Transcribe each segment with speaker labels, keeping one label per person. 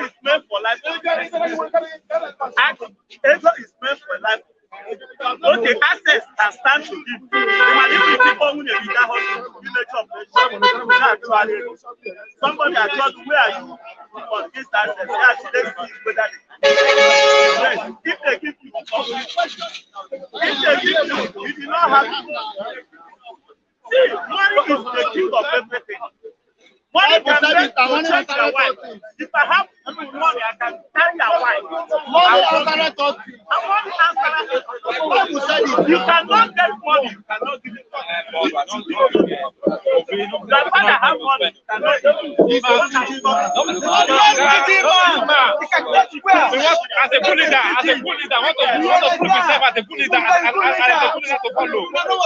Speaker 1: is meant for life. Is meant for life. Okay, access can stand to give. People who need that hospital, somebody I told where are you on this access? Let's see whether if they give you, you do not have. See, money is the king of everything. Money can make you change your wife. If I have money, I can carry your wife. You cannot get money, you cannot give it money. Your father have money, you cannot give it. As a good leader, want to prove yourself as a good leader, and a good leader to follow.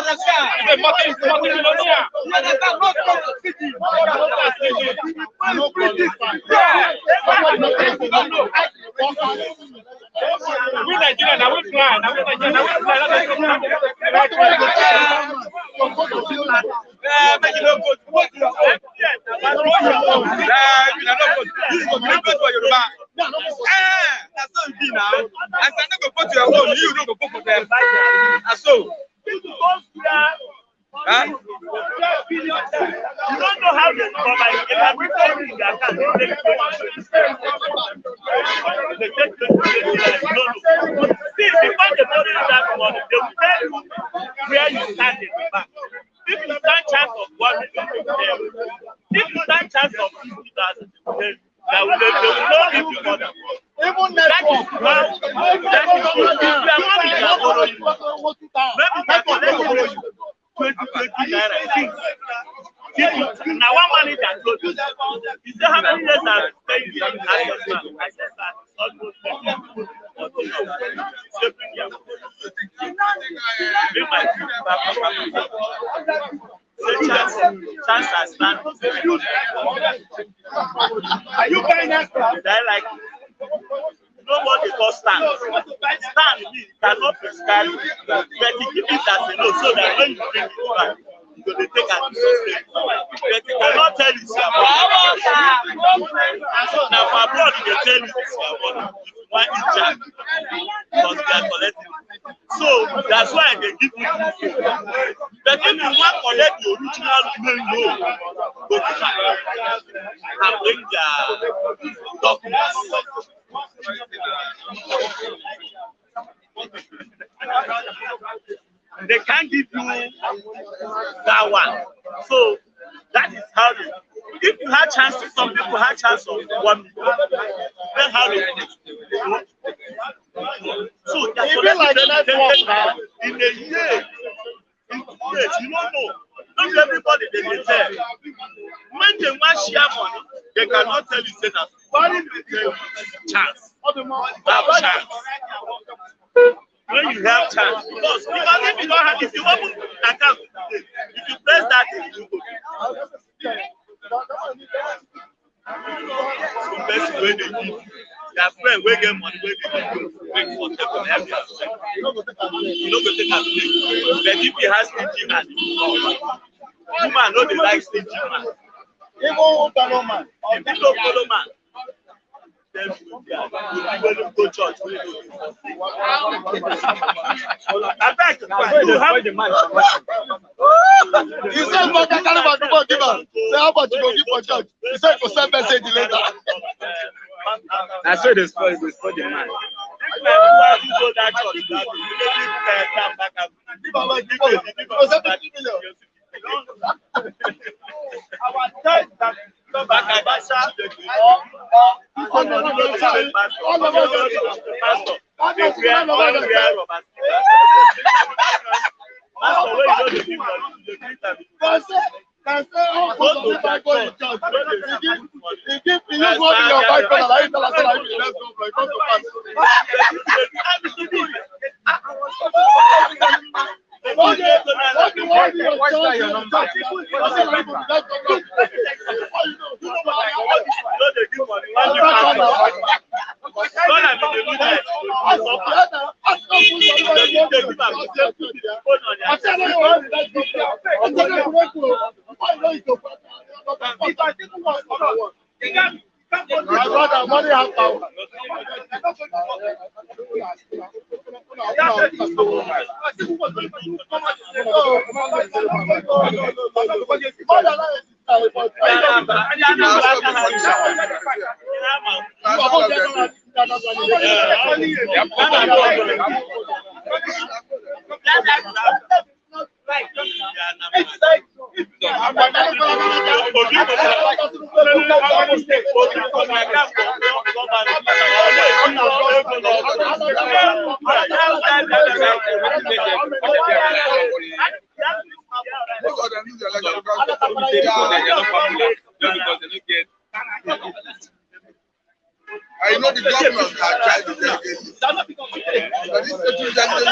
Speaker 1: It's a multi-millionaire. We Nigerian, we plan. Huh? You don't know how they come by everything in their account. They take the see, before they put in that money, they will tell you where you stand in the bank. If you stand chance of 1 million, if you stand chance of 50,000, they will not give you money. Even that is how that is good. If you are money, they are borrowing you. Maybe they borrow you 20 naira. Now one money that goes. You say how many years I've spent in that restaurant? I said that almost chance I stand. Are you buying extra? I like nobody call stand. Stand means cannot prescribe, but you give it as a no, so that when you bring it back, so they take an sustain. But you cannot tell you now for abroad they tell you one is jack because they are collecting. So that's why they give you. But if you want to collect the original main loan, go to bank and bring their documents. They can't give you that one. So that is how they. If you had chance, some people had chance of 1 million. Then how they do. So that's what like in a year. You don't know. Not everybody they can tell. When they want share money, they cannot tell you say that. Chance. Have chance. When you have chance, because if you don't have, if you open account today, if you press that, you go. So best way they give. Their friend will get money where they give bring for them to help you. You don't go take a play. But if he has stingy man, woman know they like stingy man. Even follow man. If you don't follow man, then you will go church. I beg you have the man. He said, "God, I can't even give us. Say how much you go give for church." He said, "For send message later." I said, "This for the man."
Speaker 2: My brother, money has power.
Speaker 3: I know the government are trying to take it. But this country doesn't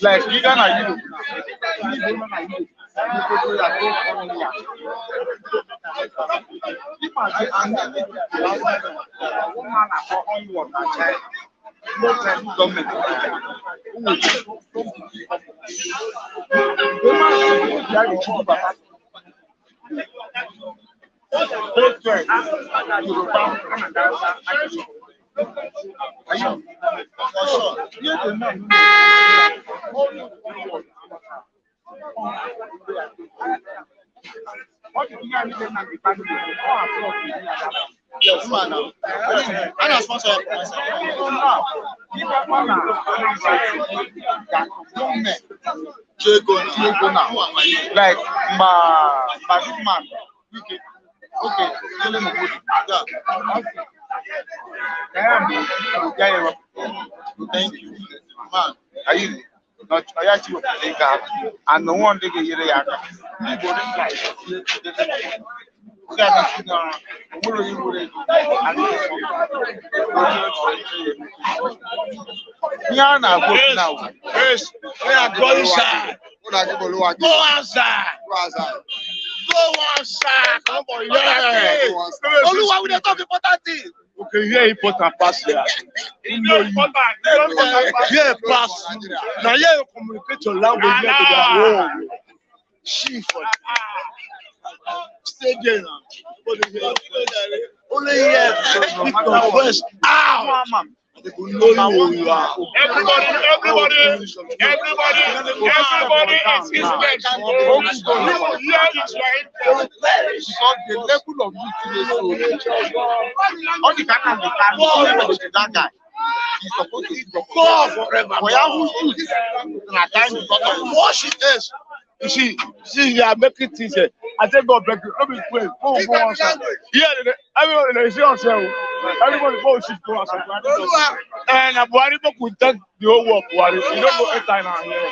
Speaker 3: like you gonna
Speaker 2: Yes, man. I'm not sponsored. Like my big man. Okay, thank you, man. Are you not? I actually and no one they get here. Yes, we are going inside. Go outside. Go outside. Come on, yeah. Oluwa, we dey talk important thing. Okay, here important pass here. Here pass. Now here you communicate your language here to the home. Chief. Stay there now. Only here. West. Ow! Everybody is inspect. The level of all the kind of that guy. He's supposed to be the core forever. Wash it is. You see, they are making things. I said, God, break it. Let me pray. Go outside. Yeah, everybody is yourself. Everybody go outside. And I'm worried about we take the whole work. You don't go inside now here.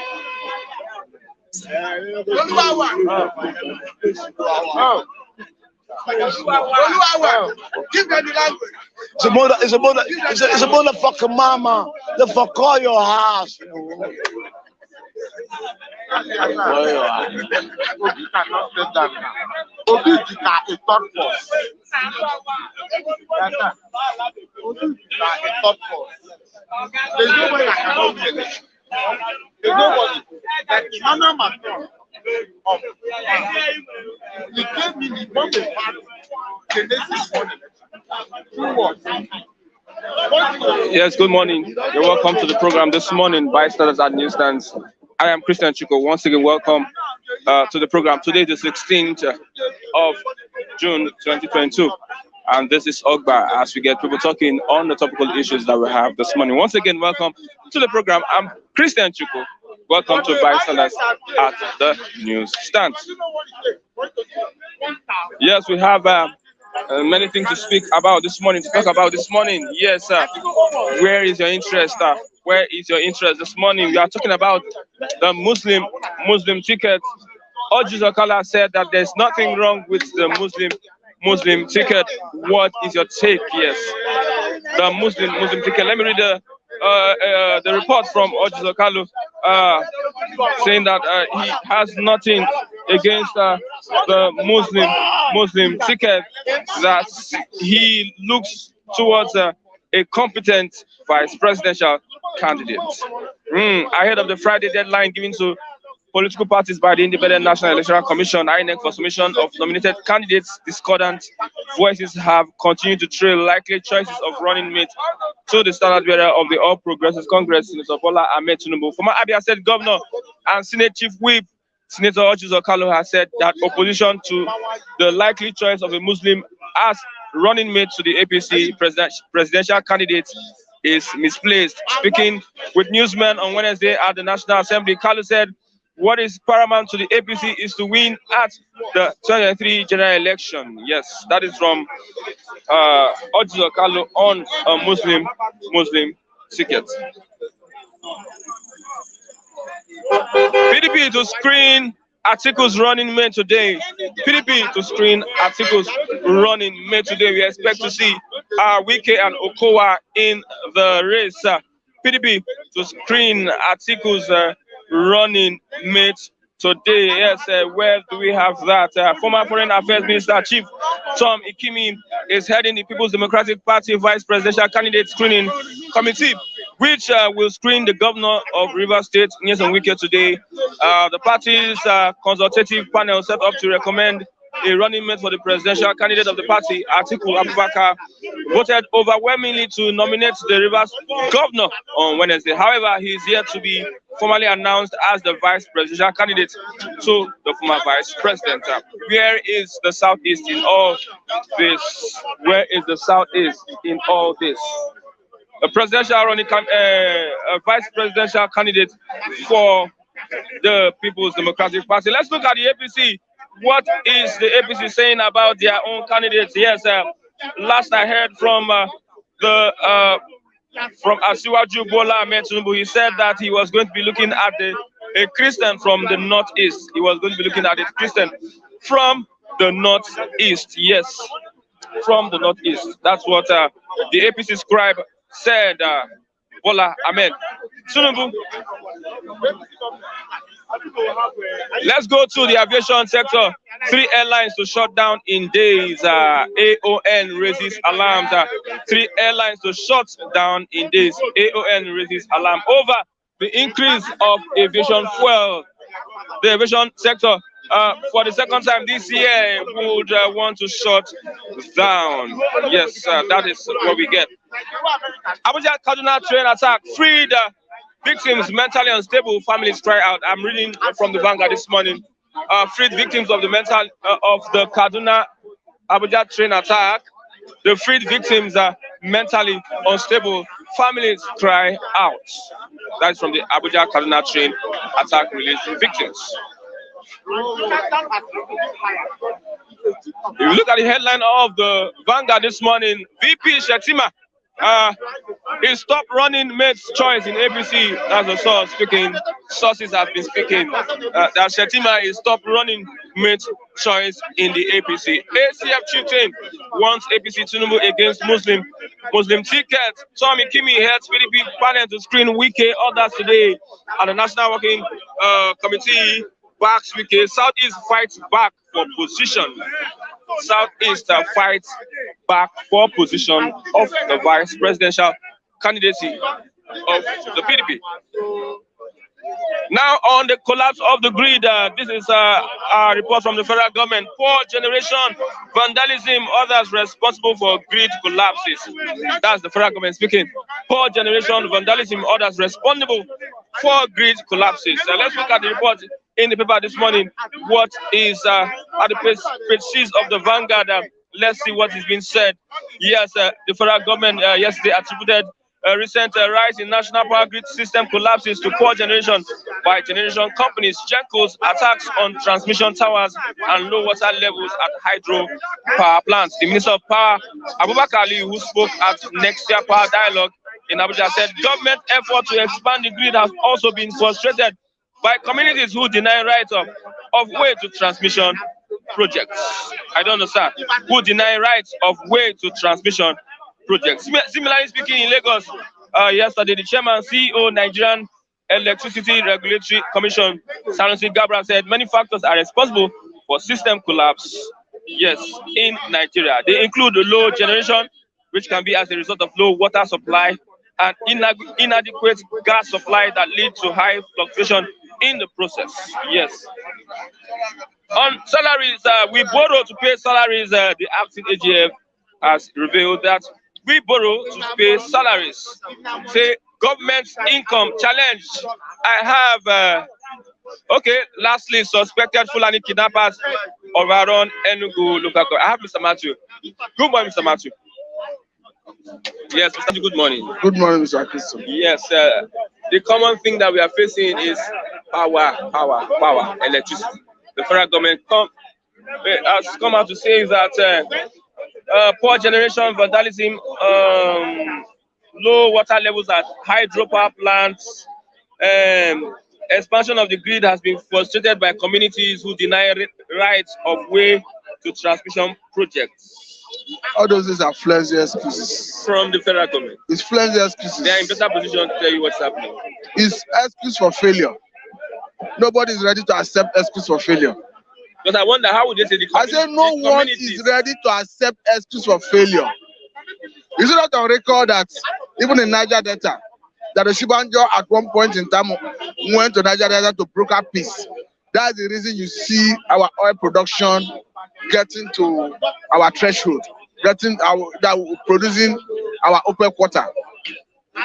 Speaker 2: Give me the language. It's a motherfucking mama. They fuck all your house. Obi cannot say that now. Obi is a third force. Obi is a third force. There's nobody that cannot win election. There's nobody. Like Emmanuel Macron he gave me the one they had the next morning.
Speaker 4: Yes, good morning. You're welcome to the program this morning, bystanders at newsstands. I am Christian Chuko. Once again, welcome to the program. Today, the 16th of June, 2022. And this is Ogba as we get people talking on the topical issues that we have this morning. Once again, welcome to the program. I'm Christian Chuko. Welcome to bystanders at the newsstand. Yes, we have many things to speak about this morning, to talk about this morning. Yes, where is your interest? Where is your interest this morning? We are talking about the Muslim ticket. Orji Zakala said that there's nothing wrong with the Muslim ticket. What is your take? Yes, the Muslim ticket. Let me read the report from Orji Zakala saying that he has nothing against the Muslim ticket, that he looks towards a competent vice presidential candidate. Ahead of the Friday deadline given to political parties by the Independent National Electoral Commission, INEC, for submission of nominated candidates, discordant voices have continued to trail likely choices of running mate to the standard bearer of the All Progressives Congress, Senator Bola Ahmed Tinubu. Former Abia State Governor and Senate Chief Whip, Senator Orji Zakala, has said that opposition to the likely choice of a Muslim as running mate to the APC presidential candidate is misplaced. Speaking with newsmen on Wednesday at the National Assembly, Kalu said, "What is paramount to the APC is to win at the 2023 general election." Yes, that is from Orji Zakala on a Muslim ticket. PDP to screen articles running mate today. PDP to screen articles running mate today. We expect to see Wike and Okowa in the race. PDP to screen articles running mate today. Yes, where do we have that? Former Foreign Affairs Minister Chief Tom Ikimi is heading the People's Democratic Party Vice Presidential Candidate Screening Committee which will screen the governor of Rivers State, Nyesom Wike, today. The party's consultative panel set up to recommend a running mate for the presidential candidate of the party, Atiku Abubakar, voted overwhelmingly to nominate the Rivers governor on Wednesday. However, he is yet to be formally announced as the vice presidential candidate to the former vice president. Where is the Southeast in all this? Where is the Southeast in all this? A presidential running a vice presidential candidate for the People's Democratic Party. Let's look at the APC. What is the APC saying about their own candidates? Yes, last I heard from Asuu Bola Ahmed Tinubu, he said that he was going to be looking at a Christian from the northeast. He was going to be looking at a Christian from the northeast. Yes, from the northeast. That's what the APC scribe said. Bola Ahmed Tinubu. Let's go to the aviation sector. 3 airlines to shut down in days. AON raises alarms. 3 airlines to shut down in days. AON raises alarm over the increase of aviation fuel. The aviation sector, for the second time this year, would want to shut down. Yes, that is what we get. Abuja Kaduna train attack freed victims mentally unstable families cry out. I'm reading from the Vanguard this morning. Freed victims of the Kaduna Abuja train attack. The freed victims are mentally unstable families cry out. That's from the Abuja Kaduna train attack released victims. If you look at the headline of the Vanguard this morning, VP Shetima he stopped running mate's choice in APC. That's the source speaking. Sources have been speaking that Shetima is stopped running mate's choice in the APC. ACF chieftain wants APC Tinubu against Muslim ticket. Tommy Kimi heads PDP panel to screen Wike others today, and the National Working Committee backs Wike. Southeast fights back for position. Southeast fights back for position of the vice presidential candidacy of the PDP. Now on the collapse of the grid, this is a report from the federal government. Poor generation, vandalism, others responsible for grid collapses. That's the federal government speaking. Poor generation, vandalism, others responsible for grid collapses. Let's look at the report in the paper this morning. What is at the pages of the Vanguard? Let's see what is being said. Yes, the federal government yesterday attributed recent rise in national power grid system collapses to poor generation by generation companies, Genco's attacks on transmission towers, and low water levels at hydro power plants. The Minister of Power, Abubakar Ali, who spoke at next year Power Dialogue in Abuja, said government effort to expand the grid has also been frustrated by communities who deny rights of way to transmission projects. I don't understand. Who deny rights of way to transmission projects. Similarly speaking, in Lagos, yesterday, the chairman, CEO, Nigerian Electricity Regulatory Commission, Sanusi Gabra, said many factors are responsible for system collapse. Yes, in Nigeria. They include low generation, which can be as a result of low water supply and inadequate gas supply that lead to high fluctuation in the process. Yes. On salaries, we borrow to pay salaries. The acting AGF has revealed that we borrow to pay salaries. Say government income challenge. I have okay. Lastly, suspected Fulani kidnappers overrun Enugu local government. I have Mr. Matthew. Good morning, Mr. Matthew. Yes, Mr. Matthew, good morning.
Speaker 2: Good morning, Mr. Christian.
Speaker 4: Yes, the common thing that we are facing is power, electricity. The federal government has come out to say that poor generation, vandalism, low water levels at hydropower plants, expansion of the grid has been frustrated by communities who deny rights of way to transmission projects.
Speaker 2: All those are flimsy excuses.
Speaker 4: From the federal government.
Speaker 2: It's flimsy excuses.
Speaker 4: They are in better position to tell you what's happening.
Speaker 2: It's excuse for failure. Nobody is ready to accept excuse for failure.
Speaker 4: But I wonder how would they say the
Speaker 2: I said no one is ready to accept excuse for failure. Is it not on record that even in Niger Delta,
Speaker 3: that the Shibanjo at one point in time went to Nigeria to broker peace. That's the reason you see our oil production getting to our threshold, producing our open quarter.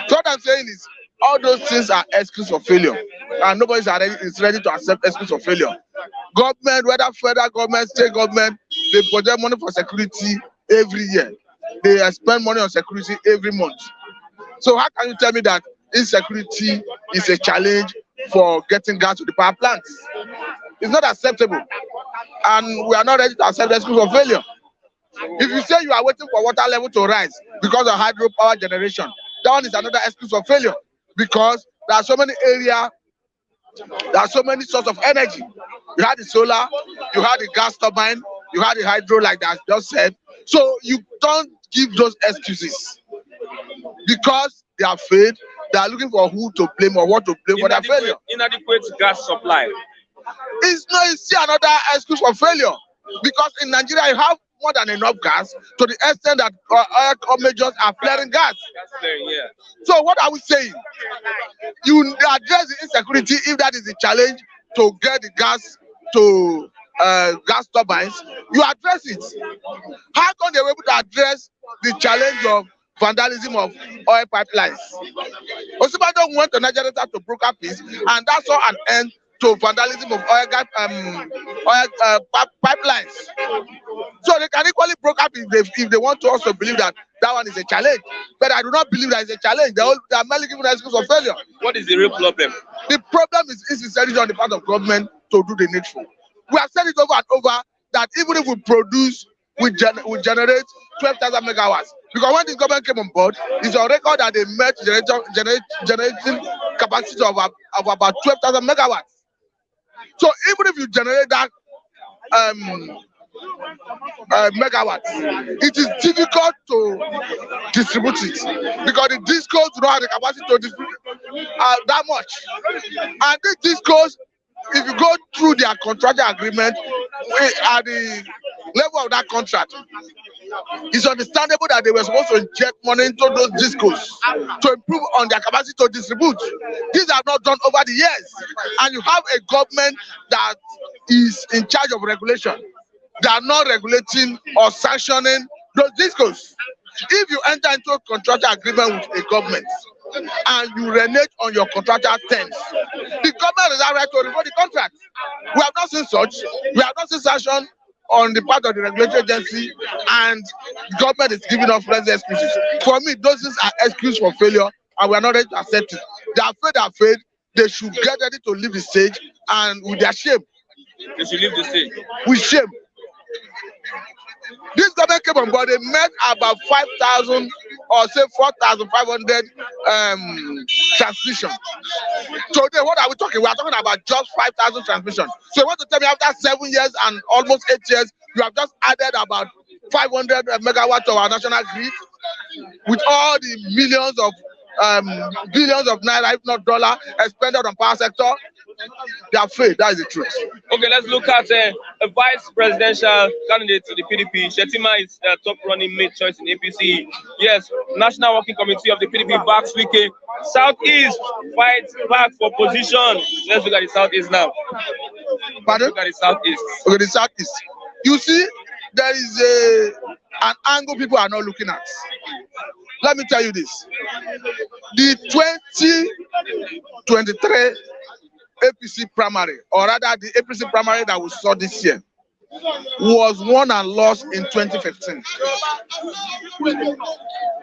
Speaker 3: So what I'm saying is, all those things are excuse for failure, and nobody is ready to accept excuse for failure. Government, whether federal government, state government, they project money for security every year. They spend money on security every month. So how can you tell me that insecurity is a challenge for getting gas to the power plants? It's not acceptable, and we are not ready to accept the excuse for failure. If you say you are waiting for water level to rise because of hydropower generation, that one is another excuse for failure, because there are so many areas, there are so many sources of energy. You had the solar, you had the gas turbine, you had the hydro, like that just said. So you don't give those excuses, because they are failed. They are looking for who to blame or what to blame for their failure.
Speaker 4: Inadequate gas supply.
Speaker 3: It's still another excuse for failure, because in Nigeria you have more than enough gas to the extent that oil majors are flaring gas.
Speaker 4: Yeah.
Speaker 3: So what are we saying? You address the insecurity if that is the challenge to get the gas to gas turbines. You address it. How come they were able to address the challenge of vandalism of oil pipelines? Osibajo went to Nigeria to broker peace, and that's all an end to vandalism of oil pipelines. So they can equally broker peace if they want to also believe that that one is a challenge. But I do not believe that it's a challenge. They are merely giving an excuse of failure.
Speaker 4: What is the real problem?
Speaker 3: The problem is insincerity on the part of government to do the needful. We have said it over and over that even if we produce, we generate 12,000 megawatts. Because when this government came on board, it's on record that they met generating capacity of about 12,000 megawatts. So even if you generate that megawatts, it is difficult to distribute it, because the discos do not have the capacity to distribute that much. And these discos, if you go through their contractual agreement at the level of that contract, it's understandable that they were supposed to inject money into those discos to improve on their capacity to distribute. These are not done over the years, and you have a government that is in charge of regulation. They are not regulating or sanctioning those discos. If you enter into a contractual agreement with a government and you renege on your contractual terms, the government is right to revoke the contract. We have not seen such. We have not seen sanction on the part of the regulatory agency, and the government is giving us present excuses. For me, those things are excuses for failure, and we are not ready to accept it. They are afraid. They should get ready to leave the stage, and with their shame.
Speaker 4: They should leave the stage.
Speaker 3: With shame. This government came on board, they met about 5,000 or say 4,500 transmission. Today, what are we talking? We are talking about just 5,000 transmission. So you want to tell me after 7 years and almost 8 years, you have just added about 500 megawatts to our national grid, with all the millions of billions of naira, if not dollar, expended on power sector? They are afraid. That is the truth.
Speaker 4: Okay, let's look at a vice presidential candidate to the PDP. Shetima is the top running mate choice in APC. Yes, National Working Committee of the PDP backs Wike. Southeast fights back for position. Let's look at the Southeast now.
Speaker 3: Pardon?
Speaker 4: Look at the Southeast.
Speaker 3: Okay, the Southeast. You see, there is an angle people are not looking at. Let me tell you this. The 2023 APC primary, or rather the APC primary that we saw this year, was won and lost in 2015.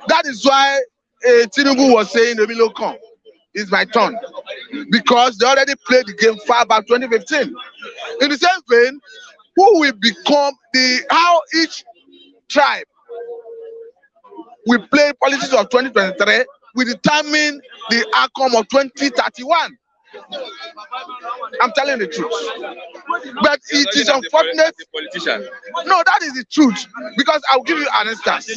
Speaker 3: That is why Tinubu was saying, "Come, it's my turn," because they already played the game far back 2015. In the same vein, who will become how each tribe will play politics of 2023 will determine the outcome of 2031. I'm telling the truth. But it is unfortunate. No, that is the truth. Because I'll give you an instance.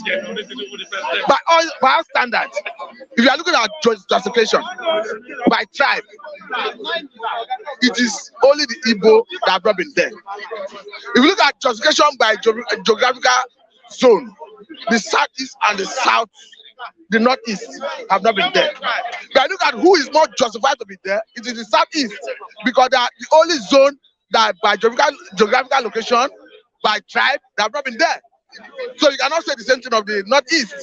Speaker 3: By our standards, if you are looking at justification by tribe, it is only the Igbo that have not been there. If you look at justification by geographical zone, the Southeast and the South the Northeast have not been there. But look at who is more justified to be there. It is the Southeast, because they are the only zone that by geographical location, by tribe, they have not been there. So you cannot say the same thing of the Northeast.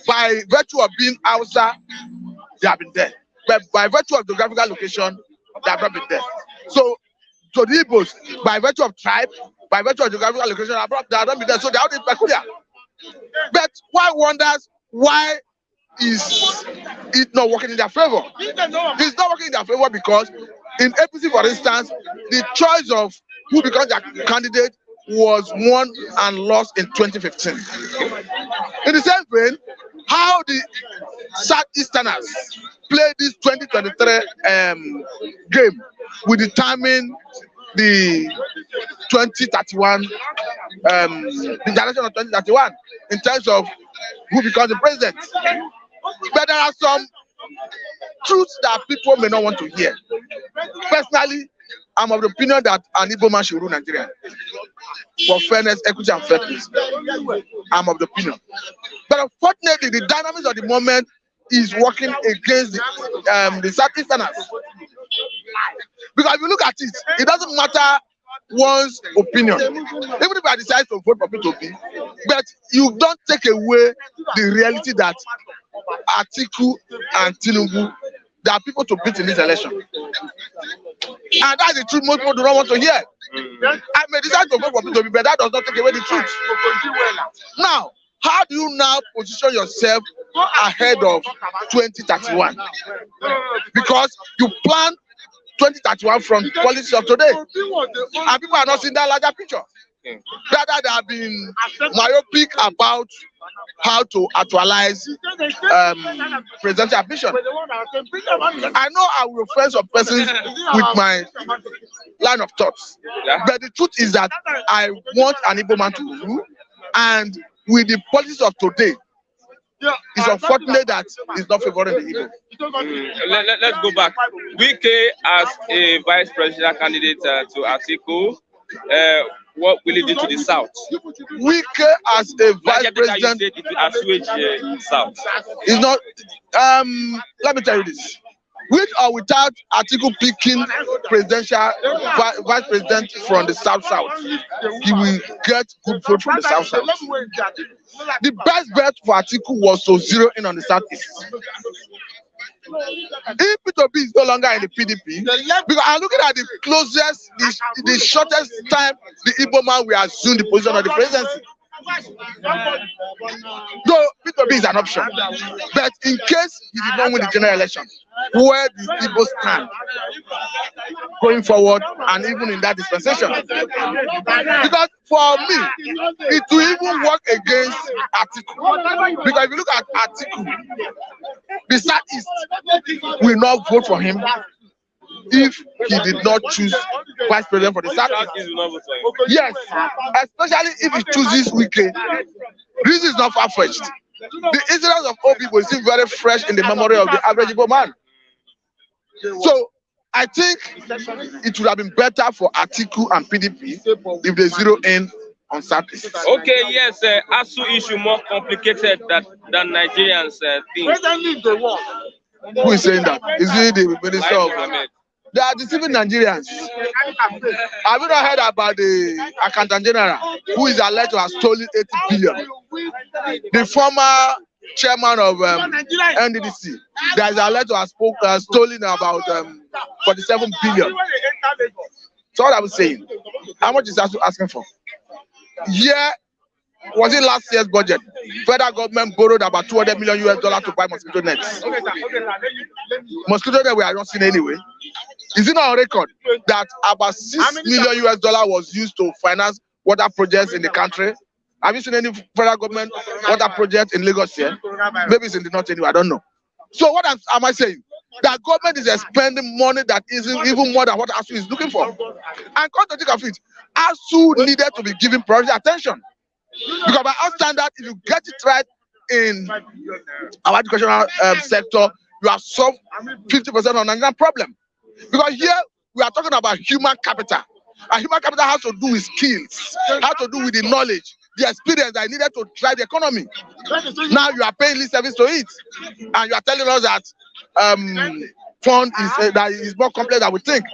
Speaker 3: By virtue of being Hausa, they have been there. But by virtue of geographical location, they have not been there. So the Igbos, by virtue of tribe, by virtue of geographical location, they have not been there. So they are peculiar. But one wonders why is it not working in their favor? It's not working in their favor because in APC, for instance, the choice of who becomes their candidate was won and lost in 2015. In the same vein, how the Southeasterners play this 2023 game will determine the 2031, the direction of 2031 in terms of who becomes the president. But there are some truths that people may not want to hear. Personally, I'm of the opinion that an Igbo man should rule Nigeria for fairness, equity, and fairness. I'm of the opinion. But unfortunately, the dynamics of the moment is working against the Southeasterners. Because if you look at it, it doesn't matter one's opinion. Even if I decide to vote for P2P, but you don't take away the reality that Atiku and Tinubu, there are people to beat in this election. And that's the truth most people do not want to hear. I may decide to vote for P2P, but that does not take away the truth. Now, how do you now position yourself ahead of 2031? Because you plan 2031 from the policies of today, and people are not seeing that larger picture. Rather, they have been myopic about how to actualize presidential ambition. I know I will offend some persons with my line of thoughts, but the truth is that I want an Igbo man to rule, and with the policies of today, it's unfortunate that it's not favoring the Igbo.
Speaker 4: Let's go back. Wike as a vice presidential candidate to Atiku, what will it do to the South?
Speaker 3: Wike as a vice president
Speaker 4: South.
Speaker 3: Is not. Let me tell you this: with or without Atiku picking presidential vice president from the South, he will get good vote from the South. The best bet for Atiku was to zero in on the Southeast. If P2P is no longer in the PDP, because I'm looking at the closest, the shortest time the Igbo man will assume the position of the presidency. Though P2P is an option, but in case he did not win the general election, where the Igbo stand going forward and even in that dispensation? Because for me, it will even work against Atiku. Because if you look at Atiku, the Southeast will not vote for him if he did not choose vice president for the Southeast. Yes, especially if he chooses Wike. This is not far-fetched. The incidents of old people seem very fresh in the memory of the average Igbo man. So I think it would have been better for Atiku and PDP if they zero in on Southeast.
Speaker 4: Okay, yes, Asuu issue more complicated than Nigerians think.
Speaker 3: Who is saying that? Is it the minister of? They are deceiving Nigerians. Have you not heard about the accountant general who is alleged to have stolen 80 billion? The former chairman of NDDC, that is alleged to have stolen about 47 billion. So what I'm saying, how much is Asuu asking for? Yeah, was it last year's budget? Federal government borrowed about $200 million to buy mosquito nets. Mosquito nets we are not seeing anyway. Is it not on record that about $6 million was used to finance water projects in the country? Have you seen any federal government water project in Lagos here? Maybe it's in the north anyway, I don't know. So what am I saying? That government is spending money that isn't even more than what Asuu is looking for. And come to think of it, Asuu needed to be given priority attention. Because by our standard, if you get it right in our educational sector, you have solved 50% of Nigerian problem. Because here we are talking about human capital. And human capital has to do with skills, has to do with the knowledge, the experience that I needed to drive the economy. Now you are paying lip service to it, and you are telling us that fund is that is more complex than we think.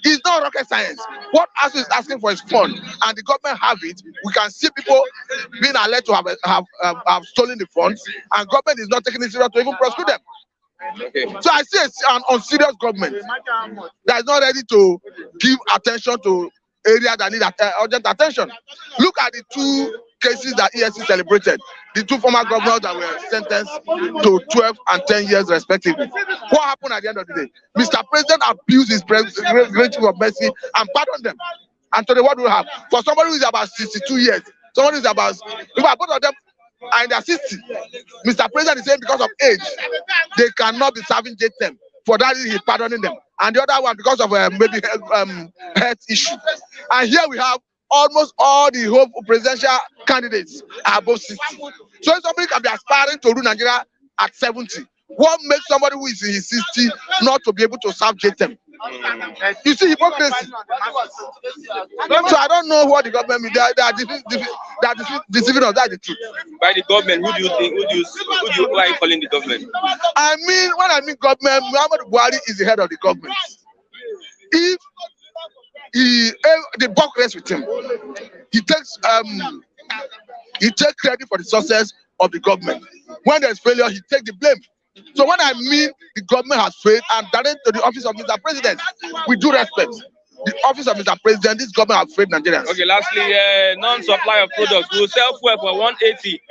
Speaker 3: It's not rocket science. What Asuu is asking for is fund, and the government have it. We can see people being alleged to have stolen the funds, and government is not taking it serious to even prosecute them.
Speaker 4: Okay.
Speaker 3: So I see an unserious government that is not ready to give attention to areas that need urgent attention. Look at the two cases that ESC celebrated. The two former governors that were sentenced to 12 and 10 years respectively. What happened at the end of the day? Mr. President abused his great of mercy and pardoned them. And today what do we have? For somebody who is about 62 years, somebody who is about, both of them are in their 60s. Mr. President is saying because of age, they cannot be serving jail term. For that reason, he's pardoning them. And the other one because of maybe health issue. And here we have almost all the hope presidential candidates are above 60. So if somebody can be aspiring to rule Nigeria at 70, what makes somebody who is in his 60 not to be able to serve jail term? You see hypocrisy. So I don't know what the government means. They are deceiving us. That's the truth.
Speaker 4: By the government, who do you think? Why are you calling the government?
Speaker 3: I mean, when I mean government, Muhammadu Buhari is the head of the government. If the buck rests with him, he takes credit for the success of the government. When there's failure, he takes the blame. So when I mean the government has failed, I'm directed to the office of Mr. President. We do respect the office of Mr. President. This government has failed Nigerians. Okay, lastly,
Speaker 4: non-supply of products will sell fuel for 180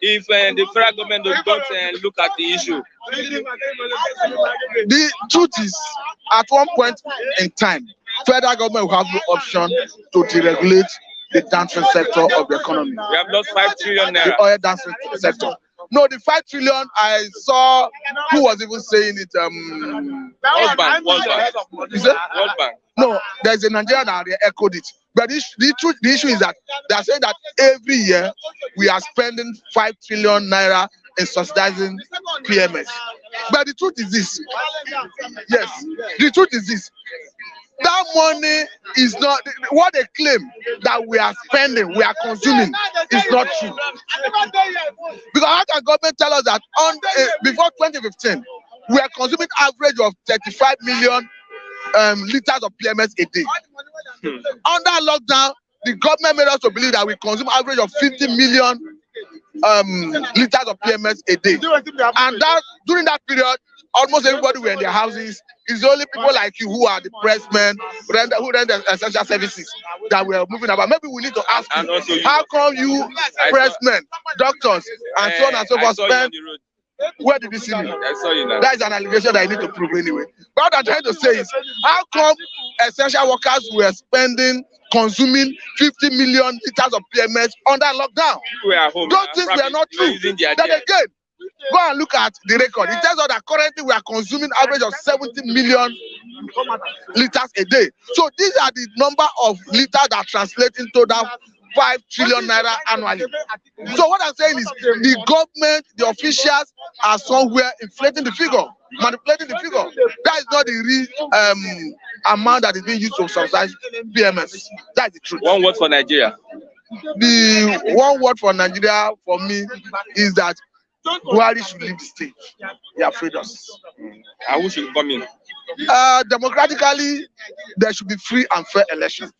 Speaker 4: if the federal government don't look at the issue.
Speaker 3: The truth is, at one point in time, federal government will have no option to deregulate the dancing sector of the economy.
Speaker 4: We have lost 5 trillion naira.
Speaker 3: The oil dancing sector. No, the 5 trillion, I saw who was even saying it.
Speaker 4: World Bank.
Speaker 3: Is it?
Speaker 4: World Bank.
Speaker 3: No, there's a Nigerian that echoed it. But the issue is that they are saying that every year we are spending 5 trillion naira in subsidizing PMS. But the truth is this. Yes, the truth is this. That money is not what they claim that we are spending, we are consuming is not true. Because how can government tell us that before 2015 we are consuming average of 35 million liters of PMS a day? Under lockdown, the government made us to believe that we consume average of 50 million liters of PMS a day. And that during that period, almost everybody were in their houses. It's only people like you who are the pressmen, who render essential services that we are moving about. Maybe we need to ask you, how come you pressmen, doctors, and so on and so forth spend? Where did you see me?
Speaker 4: I saw you now.
Speaker 3: That is an allegation that I need to prove anyway. But what I'm trying to say is, how come essential workers were consuming 50 million liters of PMS under lockdown?
Speaker 4: We are home.
Speaker 3: Those things were not true. Then again, go and look at the record. It tells us that currently we are consuming average of 70 million liters a day. So these are the number of liters that translate into that 5 trillion naira annually. So what I'm saying is the government, the officials are somewhere inflating the figure, manipulating the figure. That is not the real amount that is being used to subsidize PMS. That's the truth.
Speaker 4: One word for Nigeria.
Speaker 3: The one word for Nigeria for me is that Buhari should leave the stage. He has afraid us.
Speaker 4: And who should come in?
Speaker 3: Democratically, there should be free and fair elections.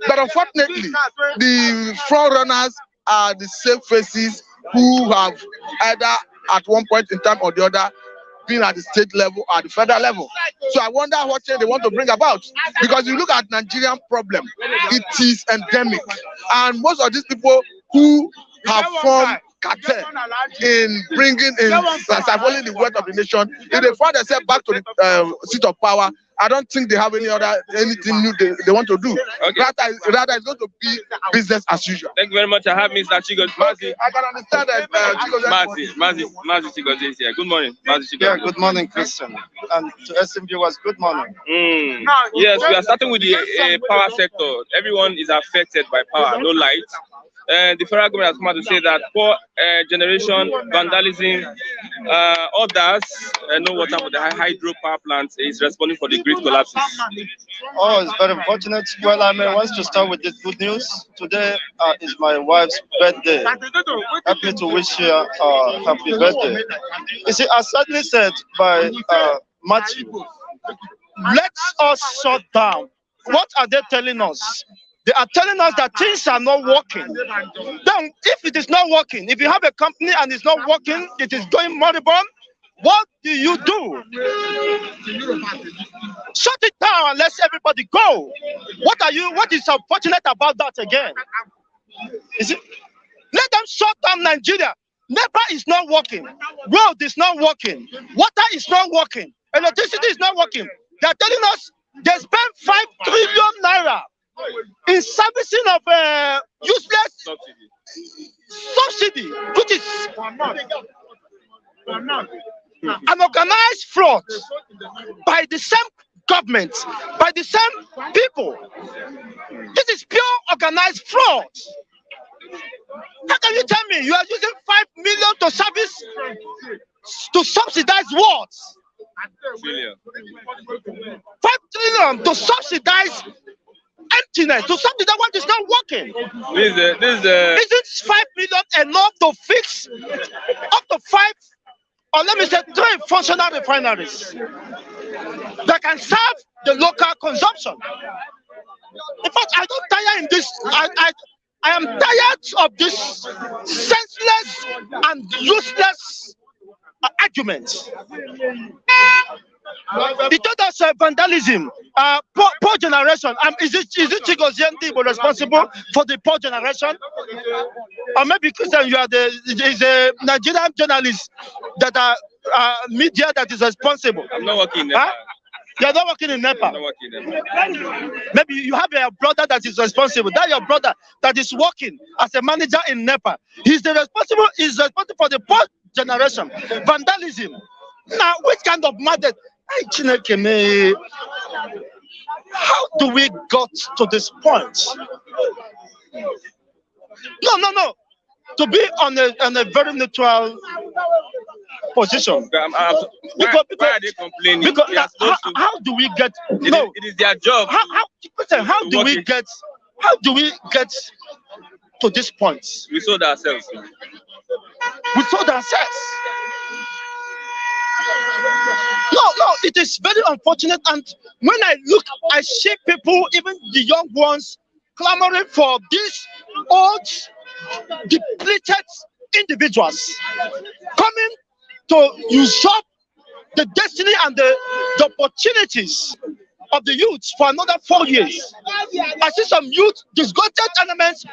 Speaker 3: But unfortunately, the front runners are the same faces who have either at one point in time or the other been at the state level or at the federal level. So I wonder what change they want to bring about. Because you look at Nigerian problem, it is endemic. And most of these people who have formed cartel in bringing in siphoning the wealth of the nation, if they find themselves back to the seat of power, I don't think they have anything new they want to do. Okay. Rather, it's going to be business as usual.
Speaker 4: Thank you very much. I have Mr. Chigozie.
Speaker 3: Okay, I can understand that
Speaker 4: Mazi Chigozie is here. Good morning, Mazi Chigozie.
Speaker 5: Yeah, good morning, Christian. And to SM viewers, good morning.
Speaker 4: Yes, we are starting with the power sector. Everyone is affected by power. No light, the federal government has come out to say that poor generation, vandalism, others, no water for the hydro power plant is responding for the grid collapses.
Speaker 5: Oh, it's very unfortunate. Well, I want to start with this good news. Today is my wife's birthday. Help me to wish her happy birthday. You see, as certainly said by Matthew, let us shut down. What are they telling us? They are telling us that things are not working. Then, if it is not working, if you have a company and it's not working, it is going moribund, what do you do? Shut it down and let everybody go. What is unfortunate about that again? Is it? Let them shut down Nigeria. NEPA is not working. Road is not working. Water is not working. Electricity is not working. They are telling us they spent 5 trillion naira in servicing of useless subsidy, which is an organized fraud by the same government, by the same people. This is pure organized fraud. How can you tell me you are using 5 million to service, to subsidize what? 5 trillion to subsidize emptiness, to subsidize what is not working. Isn't 5 million enough to fix up to 5, or let me say 3 functional refineries that can serve the local consumption? In fact, I don't tire in this. I am tired of this senseless and useless argument. He told us vandalism, poor generation. Is it Chigozie responsible for the poor generation? Or maybe Christian, you are is a Nigerian journalist that are media that is responsible.
Speaker 4: I'm not working there.
Speaker 5: Huh? You are not working in NEPA. Maybe you have a brother that is responsible. That your brother that is working as a manager in NEPA. He's responsible for the poor generation. Vandalism. Now, which kind of method? How do we got to this point? No. To be on a very neutral position.
Speaker 4: Why are they complaining?
Speaker 5: Because how do we get? No,
Speaker 4: it is their job.
Speaker 5: How do we get to this point?
Speaker 4: We sold ourselves.
Speaker 5: We sold ourselves. No, it is very unfortunate. And when I see people, even the young ones, clamoring for these old, depleted individuals coming to usurp the destiny and the opportunities of the youth for another 4 years. I see some youth, disgruntled elements,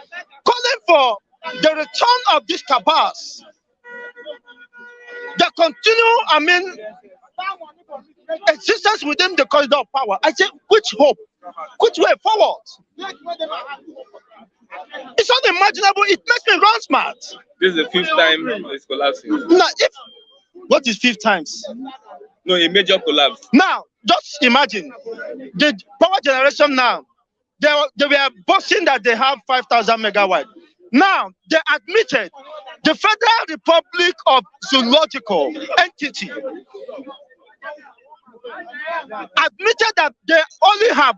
Speaker 5: calling for the return of these cabals. They continue, existence within the corridor of power. I say, which hope? Which way forward? It's unimaginable. It makes me run smart.
Speaker 4: This is the 5th time it's collapsing.
Speaker 5: Now, what is 5 times?
Speaker 4: No, a major collapse.
Speaker 5: Now, just imagine the power generation now. They were boasting that they have 5,000 megawatts. Now, they admitted the Federal Republic of Zoological Entity admitted that they only have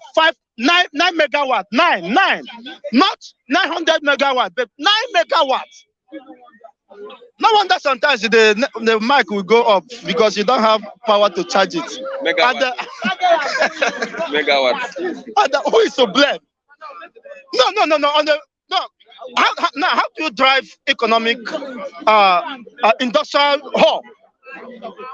Speaker 5: 9 megawatts, 9, not 900 megawatts, but 9 megawatts. No wonder sometimes the mic will go up because you don't have power to charge it.
Speaker 4: Megawatts. Megawatts.
Speaker 5: And who is to blame? No. How do you drive economic industrial hub?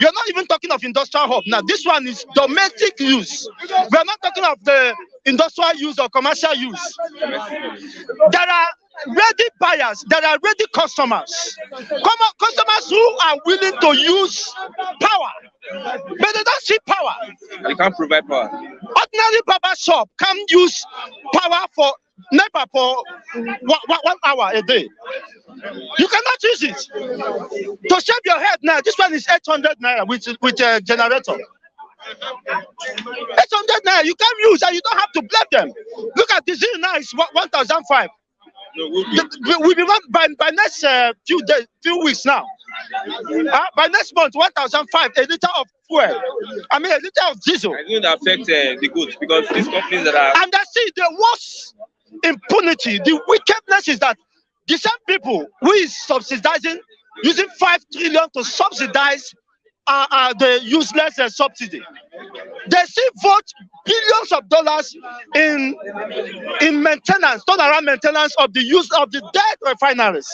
Speaker 5: You're not even talking of industrial hub. Now, this one is domestic use. We're not talking of the industrial use or commercial use. There are ready buyers, there are ready customers. Customers who are willing to use power, but they don't see power.
Speaker 4: They can't provide power.
Speaker 5: Ordinary barber shop can use power for NEPA for 1 hour a day. You cannot use it. To shave your head now, this one is 800 naira with a generator. 800 naira, you can use and you don't have to blame them. Look at this now, it's 1,005.
Speaker 4: No, we'll be.
Speaker 5: We'll be by next few weeks now. By next month, 1,005 a liter of fuel. I mean, a liter of diesel.
Speaker 4: It won't affect the goods because these companies that are.
Speaker 5: And that's it. The worst impunity, the wickedness is that the same people who is subsidizing, using 5 trillion to subsidize the useless subsidy. They still vote billions of dollars in maintenance, turnaround maintenance of the use of the dead refineries.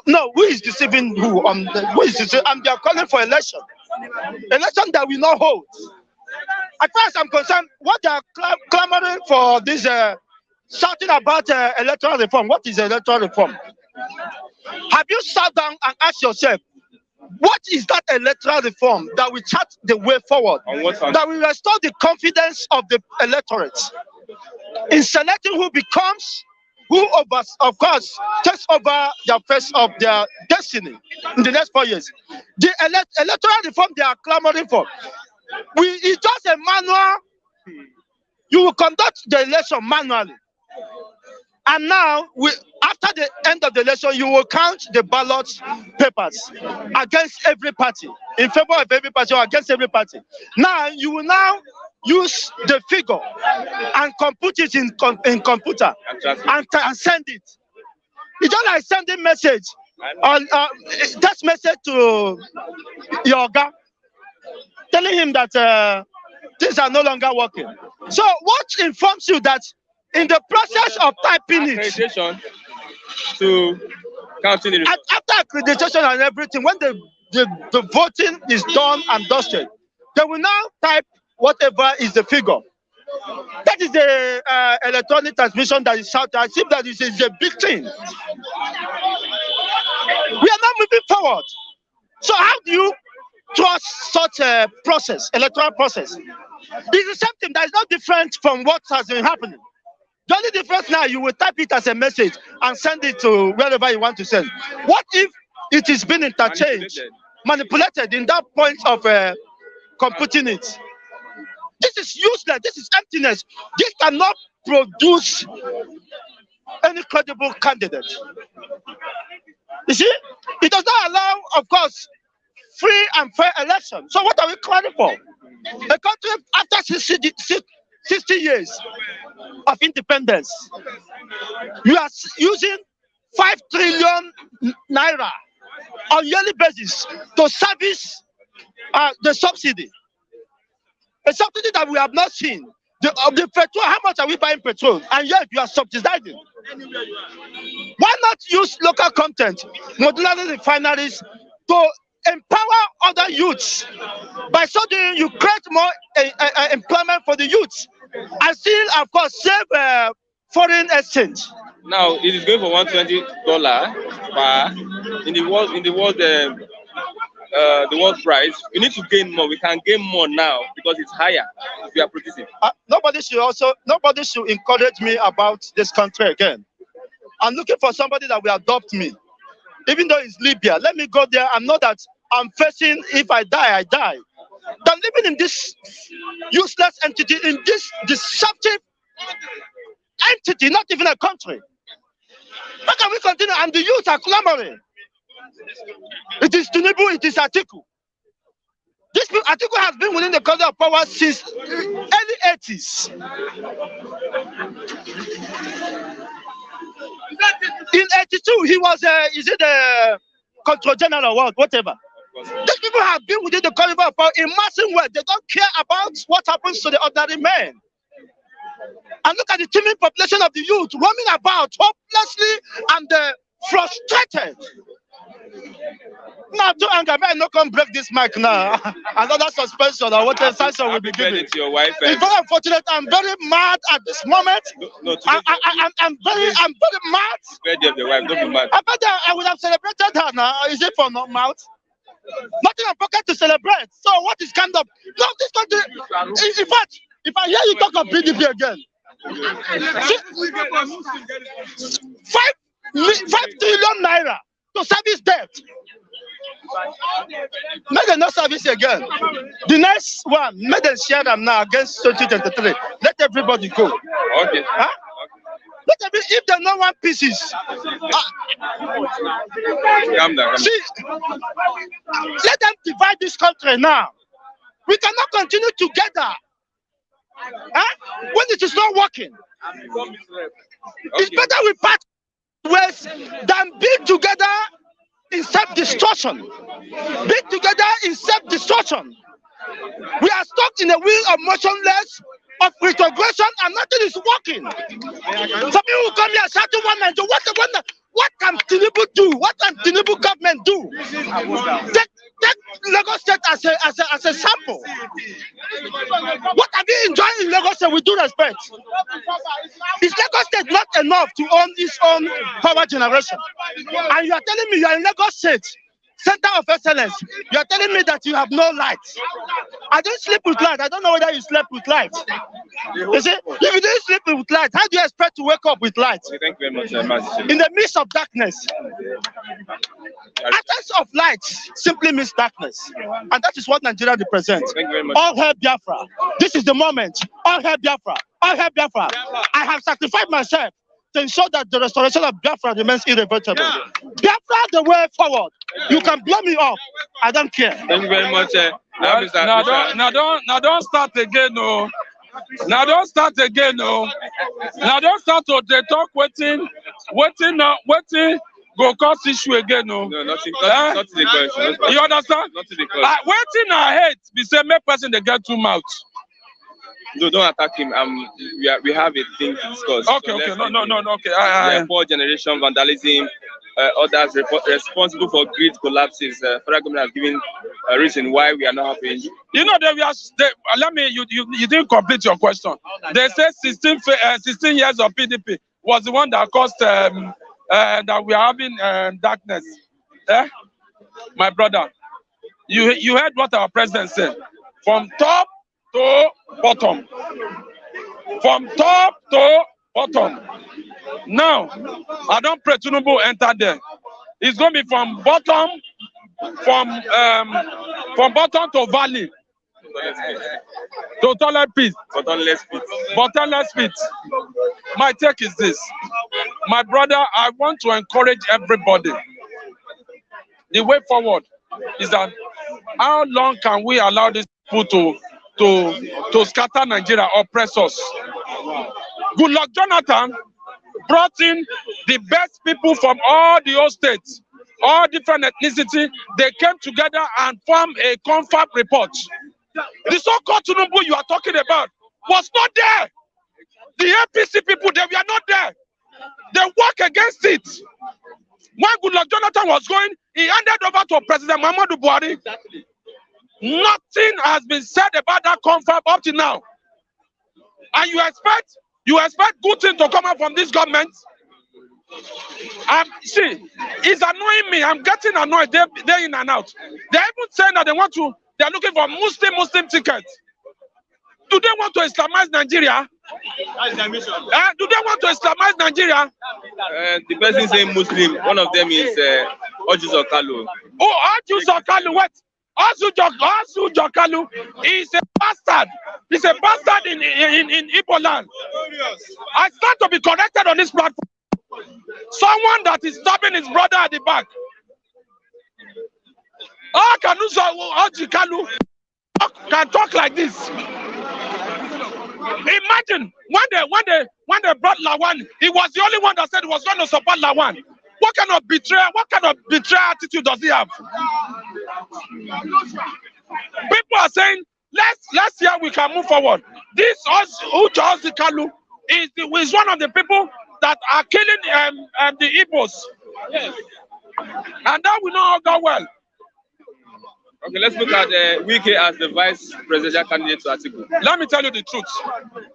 Speaker 5: No, who is deceiving who? Who is deceiving? And they are calling for election that we not hold. As far as I'm concerned, what they are clamoring for this, shouting about electoral reform. What is electoral reform? Have you sat down and asked yourself, what is that electoral reform that will chart the way forward, that will restore the confidence of the electorate in selecting who becomes, of course, takes over their face of their destiny in the next 4 years? The electoral reform they are clamoring for, it's just a manual. You will conduct the election manually. And now, after the end of the election, you will count the ballot papers against every party, in favor of every party or against every party. Now, you will now use the figure and compute it in computer and send it. It's just like sending message, text message to your guy, telling him that things are no longer working. So what informs you that in the process of typing it,
Speaker 4: to counting the results.
Speaker 5: After accreditation and everything, when the voting is done and dusted, they will now type whatever is the figure. That is the electronic transmission that is out. I think that is a big thing. We are now moving forward. So how do you trust such a process, electoral process? It's the same thing that is not different from what has been happening. The only difference now, you will type it as a message and send it to wherever you want to send. What if it is being interchanged, manipulated in that point of computing it? This is useless. This is emptiness. This cannot produce any credible candidate. You see, it does not allow, of course, free and fair election. So what are we crying for? A country after 60 years of independence, you are using 5 trillion naira on yearly basis to service the subsidy. A subsidy that we have not seen. The petrol, how much are we buying petrol? And yet you are subsidizing. Why not use local content, modular refineries, to empower other youths? By so doing, you create more employment for the youths, and still, of course, save foreign exchange.
Speaker 4: Now it is going for $120 per in the world price. We need to gain more. We can gain more now because it's higher if we are producing.
Speaker 5: Nobody should encourage me about this country again. I'm looking for somebody that will adopt me, even though it's Libya. Let me go there and know that I'm facing, if I die, I die. Than living in this useless entity, in this deceptive entity, not even a country. How can we continue? And the youth are clamoring. It is Tinubu, it is Atiku. This Atiku has been within the country of power since early 80s. In 82, he was is it the control general or whatever. These people have been within the country of power in massive way. They don't care about what happens to the ordinary men. And look at the teeming population of the youth roaming about hopelessly and frustrated. Now, to anger, man, no come break this mic now. Another suspension or whatever sanction will be given.
Speaker 4: To your wife.
Speaker 5: It's very unfortunate. I'm very mad at this moment. I'm very mad.
Speaker 4: Birthday of the wife, don't be mad.
Speaker 5: I bet I would have celebrated her now. Is it for no mouth? Nothing in pocket to celebrate. So what is kind of this country? In fact, if I hear you talk of PDP again, 5 trillion naira to service debt. Make them not service again. The next one, make them share them now against 2023. Let everybody go.
Speaker 4: Okay.
Speaker 5: Huh? if they no want pieces, see, let them divide this country now. We cannot continue together when it is not working. It's better we part ways than be together in self-destruction. Be together in self-destruction. We are stuck in a wheel of motionless, of retrogression, and nothing is working. Some people come here shouting one man, what can Tinubu do? What can Tinubu government do? Take Lagos State as a sample. What have you enjoyed in Lagos State with due respect? Is Lagos State not enough to own its own power generation? And you are telling me you are in Lagos State, center of excellence. You are telling me that you have no light. I don't sleep with light. I don't know whether you slept with light. You see, if you didn't sleep with light, how do you expect to wake up with light?
Speaker 4: Thank you very much.
Speaker 5: In the midst of darkness. Absence of light simply means darkness. And that is what Nigeria represents.
Speaker 4: Thank you very much.
Speaker 5: All hail Biafra. This is the moment. All hail Biafra. All hail Biafra. I have sacrificed myself to ensure that the restoration of Biafra remains irreversible. Biafra the way forward. You can blow me up. I don't care.
Speaker 4: Thank you very much.
Speaker 6: Now don't start again, no. Now don't start again, no. Now don't start to talk waiting, go cause issue again, no.
Speaker 4: No, not the question.
Speaker 6: You understand?
Speaker 4: Not the question.
Speaker 6: Waiting I hate. We say make person they get two mouths.
Speaker 4: No, don't attack him. We have a thing to discuss.
Speaker 6: Okay,
Speaker 4: so
Speaker 6: okay, no, okay.
Speaker 4: Poor generation, vandalism, others responsible for grid collapses. Federal government has given a reason why we are not happy.
Speaker 6: You know you didn't complete your question. They say 16 years of PDP was the one that caused that we are having darkness. My brother, you heard what our president said. From top to bottom. From top to bottom. Now, I don't pray Tinubu enter there. It's going to be from bottom to valley. To toilet pit. Bottomless pit. My take is this. My brother, I want to encourage everybody. The way forward is that how long can we allow these people to scatter Nigeria, oppress us? Goodluck Jonathan brought in the best people from all the old states, all different ethnicity. They came together and formed a confab report. The so-called Tinubu you are talking about was not there. The APC people, they were not there. They work against it. When Goodluck Jonathan was going, he handed over to President Muhammadu Buhari. Exactly. Nothing has been said about that confab up to now. And you expect good things to come out from this government? See, it's annoying me. I'm getting annoyed day in and out. They're even saying that they're looking for Muslim tickets. Do they want to Islamize Nigeria? That's their mission. Do they want to Islamize Nigeria?
Speaker 4: The person saying Muslim, one of them is Asuu Kalu.
Speaker 6: Oh, Asuu Kalu, what? Asuu Kalu is a bastard. He's a bastard in Igbo land. I stand to be corrected on this platform. Someone that is stabbing his brother at the back. How can Asuu Kalu can talk like this? Imagine when they brought Lawan, he was the only one that said he was going to support Lawan. What kind of betrayal attitude does he have? People are saying, let's see how we can move forward. This Asuu Kalu is one of the people that are killing the Igbos. Yes. And that will not go well.
Speaker 4: Okay, let's look at Wike as the vice presidential candidate to Atiku.
Speaker 6: Let me tell you the truth.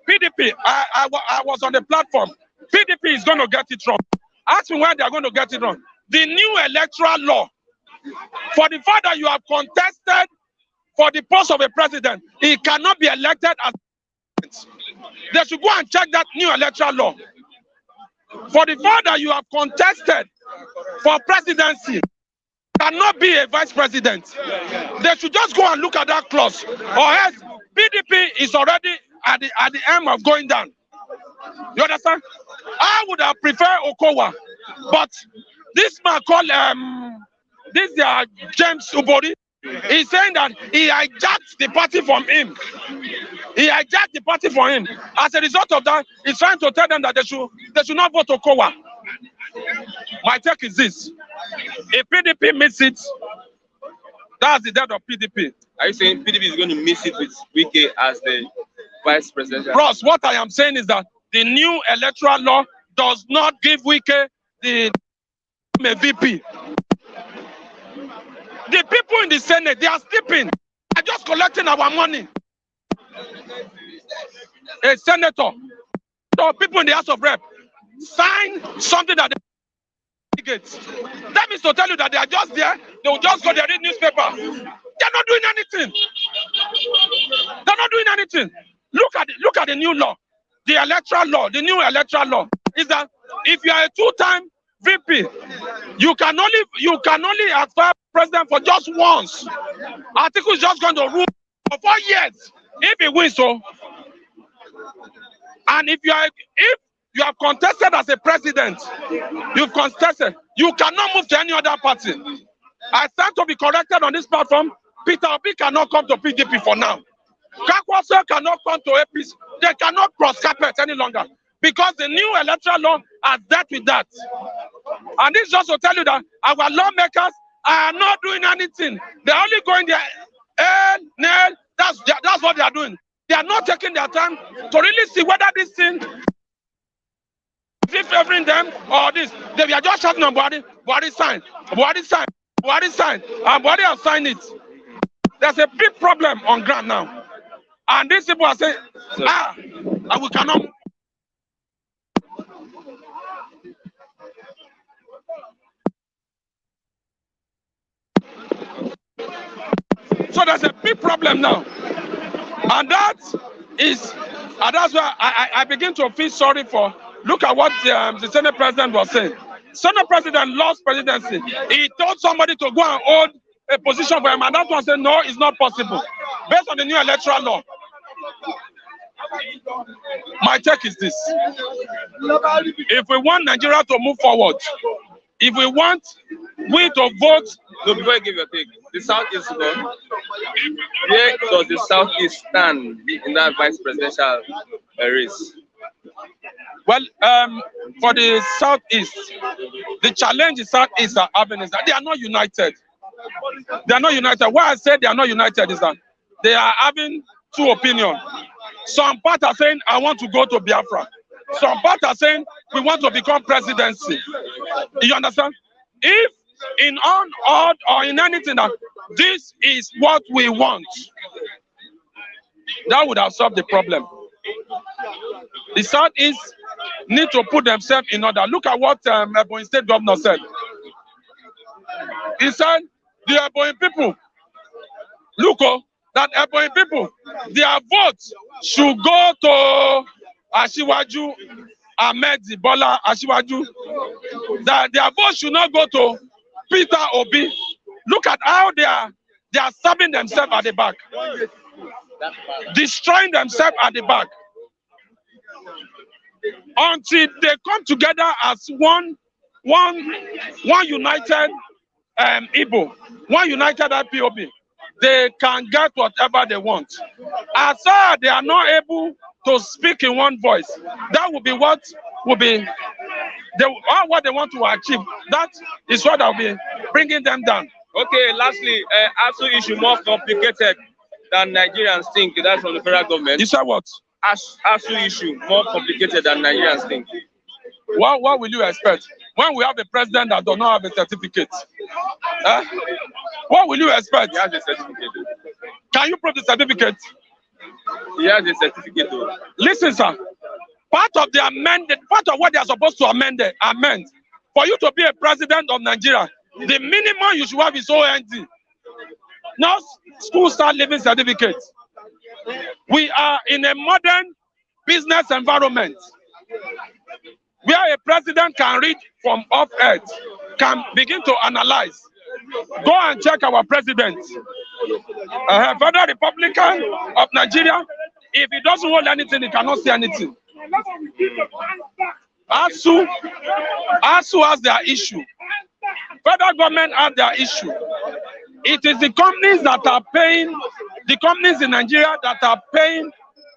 Speaker 6: PDP, I was on the platform. PDP is going to get it wrong. Ask me why they are going to get it wrong. The new electoral law, for the fact that you have contested for the post of a president, he cannot be elected as president. They should go and check that new electoral law. For the fact that you have contested for presidency, cannot be a vice president. They should just go and look at that clause, or else PDP is already at the end of going down. You understand? I would have preferred Okowa, but this man called James Ubori, he's saying that he hijacked the party from him. He hijacked the party from him. As a result of that, he's trying to tell them that they should not vote Okowa. My take is this: if PDP miss it, that's the death of PDP.
Speaker 4: Are you saying PDP is going to miss it with Wike as the vice president?
Speaker 6: Ross, what I am saying is that the new electoral law does not give Wike the VP. The people in the Senate, they are sleeping. They are just collecting our money. A senator, or people in the House of Rep, sign something that they get. That means to tell you that they are just there. They will just go there, read newspaper. They are not doing anything. They're not doing anything. Look at the new law, the electoral law. The new electoral law is that if you are a two-time VP, you can only aspire president for just once. Article is just going to rule for 4 years if he wins. So, and if you have contested as a president, you've contested, you cannot move to any other party. I stand to be corrected on this platform. Peter Obi cannot come to PDP for now. Kakwaso cannot come to APC. They cannot cross carpet any longer because the new electoral law has dealt with that. And this just to tell you that our lawmakers are not doing anything. They're only going there. That's what they are doing. They are not taking their time to really see whether this thing is favoring them or this. They are just shouting on Buhari sign, Buhari sign, Buhari sign, and Buhari has signed it. There's a big problem on ground now. And these people are saying, we cannot. So there's a big problem now. And that's why I begin to feel sorry for, look at what the Senate president was saying. Senate president lost presidency. He told somebody to go and hold a position for him, and that one said, no, it's not possible. Based on the new electoral law. My take is this. If we want Nigeria to move forward, if we want to vote.
Speaker 4: No, before you give your take, the Southeast, where does the Southeast stand in that vice presidential race?
Speaker 6: Well, for the Southeast, the challenge the Southeast are having is that they are not united. They are not united. Why I say they are not united is that they are having two opinions. Some part are saying, I want to go to Biafra. Some part are saying, we want to become presidency. You understand? If in on or in anything that this is what we want, that would have solved the problem. The Southeast need to put themselves in order. Look at what Ebonyi State Governor said. He said, the Ebonyi people, that Ebonyi people, their votes should go to Asiwaju Ahmed Bola Asiwaju. That their votes should not go to Peter Obi. Look at how they are stabbing themselves at the back, destroying themselves at the back. Until they come together as one united Igbo, one united IPOB, they can get whatever they want. As far as they are not able to speak in one voice, that will be what will be what they want to achieve. That is what will be bringing them down.
Speaker 4: Okay, lastly, Asuu issue more complicated than Nigerians think. That's from the federal government.
Speaker 6: You said what?
Speaker 4: Asuu issue more complicated than Nigerians think.
Speaker 6: What will you expect when we have a president that does not have a certificate? What will you expect?
Speaker 4: He has a certificate.
Speaker 6: Can you prove the certificate?
Speaker 4: He has a certificate.
Speaker 6: Listen, sir. Part of what they are supposed to amend. For you to be a president of Nigeria, the minimum you should have is OND. Not school start living certificate. We are in a modern business environment where a president can read from off earth, can begin to analyze. Go and check our president. Federal Republican of Nigeria, if he doesn't hold anything, he cannot see anything. Asuu has their issue. Federal government has their issue. It is the companies that are paying, the companies in Nigeria that are paying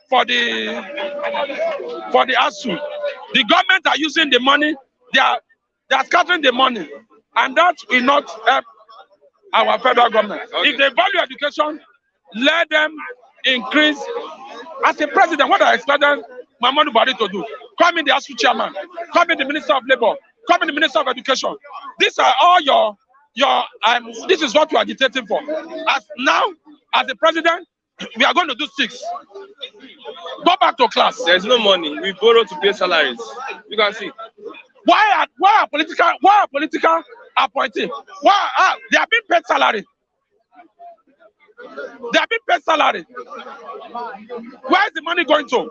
Speaker 6: for the Asuu. The government are using the money, they are scattering the money, and that will not help our federal government. Okay. If they value education, let them increase. As a president, what I expected Muhammadu Buhari to do, call me the Asuu chairman, call me the Minister of Labor, call me the Minister of Education. These are all this is what you are agitating for. As the president, we are going to do 6. Go back to class.
Speaker 4: There's no money. We borrow to pay salaries. You can see.
Speaker 6: Why are political appointees? They are being paid salary. They are being paid salary. Where is the money going to?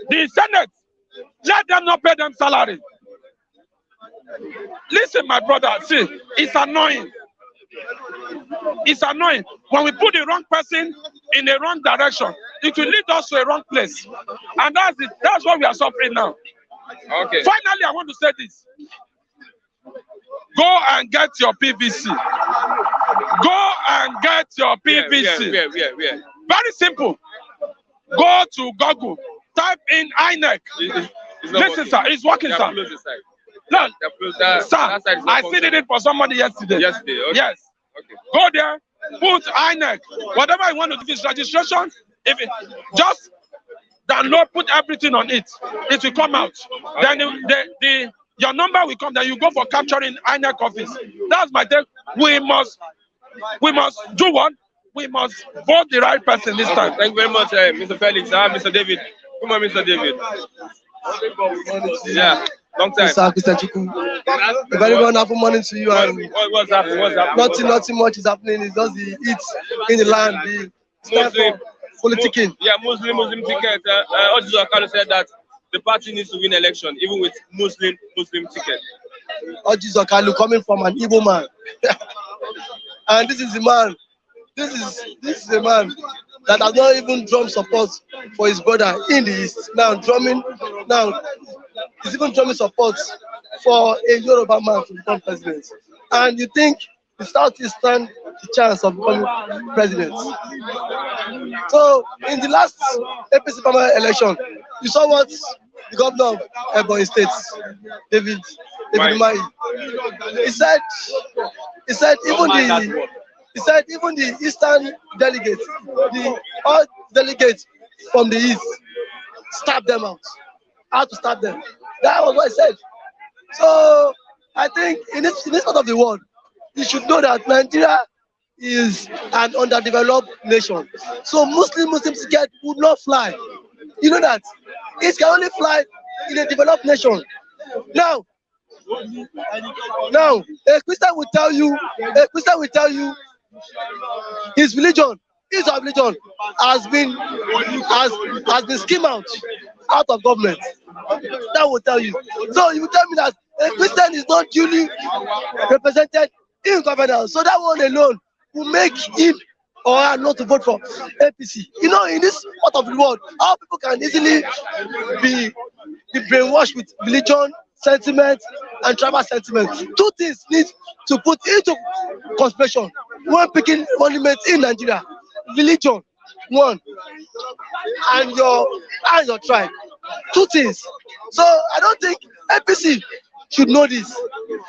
Speaker 6: The Senate, let them not pay them salary. Listen, my brother, see, it's annoying. It's annoying. When we put the wrong person in the wrong direction, it will lead us to a wrong place. And that's what we are suffering now.
Speaker 4: Okay.
Speaker 6: Finally, I want to say this. Go and get your PVC. Go and get your PVC.
Speaker 4: Where?
Speaker 6: Very simple. Go to Google. Type in INEC. Listen, sir. It's working, sir. No, sir. I did it for somebody yesterday.
Speaker 4: Yesterday, okay.
Speaker 6: Yes.
Speaker 4: Okay.
Speaker 6: Go there. Put INEC. Whatever you want to do is registration. If it just download, put everything on it. It will come out. Then your number will come. Then you go for capturing INEC office. That's my take. We must do what? We must vote the right person this time.
Speaker 4: Thank you very much, Mr. Felix. Mr. David. Come on, Mr. David. Yeah, long time.
Speaker 7: A very wonderful morning to you.
Speaker 4: What's happening?
Speaker 7: Nothing much is happening. It's just the heat in the land. The
Speaker 4: Muslim
Speaker 7: politicking.
Speaker 4: Yeah, Muslim ticket. Asuu said that the party needs to win election, even with Muslim ticket.
Speaker 7: Asuu coming from an Igbo man, and this is the man. This is the man that has not even drawn support for his brother in the East. Now he's even drumming support for a Yoruba man to become president. And you think the Southeast stand the chance of becoming president? So in the last APC primary election, you saw what the governor of Ebonyi State, David Mai, he said even the Eastern delegates, all delegates from the East, stab them out. How to stop them? That was what I said. So I think in this part of the world, you should know that Nigeria is an underdeveloped nation. So Muslim ticket would not fly. You know that it can only fly in a developed nation. Now, a Christian will tell you his religion has been schemed out of government. That will tell you. So you will tell me that a Christian is not duly represented in governance. So that one alone will make him or her not to vote for APC. You know, in this part of the world, how people can easily be brainwashed with religion, sentiment, and tribal sentiment. Two things need to put into consideration when picking monuments in Nigeria: religion, one, and your tribe. Two things. So I don't think APC should know this.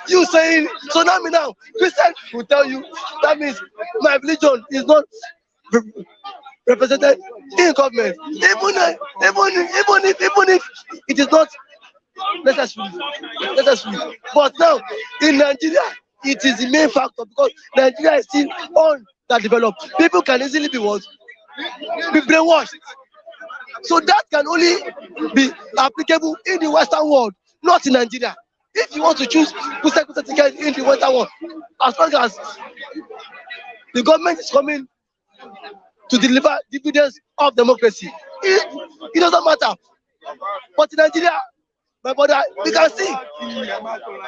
Speaker 7: You saying so now Christian will tell you that means my religion is not represented in government, even if it is not necessary. But now in Nigeria, it is the main factor because Nigeria is still underdeveloped. People can easily be brainwashed. So that can only be applicable in the Western world, not in Nigeria. If you want to choose Christian ticket in the Western world, as long as the government is coming to deliver dividends of democracy, it doesn't matter. But in Nigeria, my brother, we can see.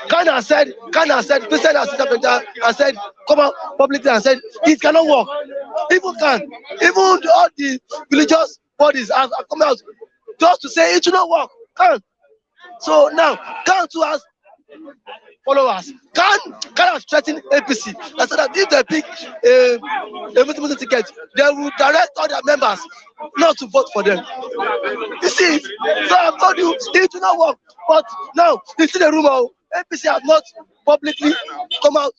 Speaker 7: Kana said, Christian has stood up and said, come out publicly and said, it cannot work. Even all the religious bodies have come out just to say it should not work. Can. So now, can to us followers. Can have threatened APC. That's so that if they pick a Muslim ticket, they will direct all their members not to vote for them. You see, so I've told you it will not work. But now, it's in a rumor. APC have not publicly come out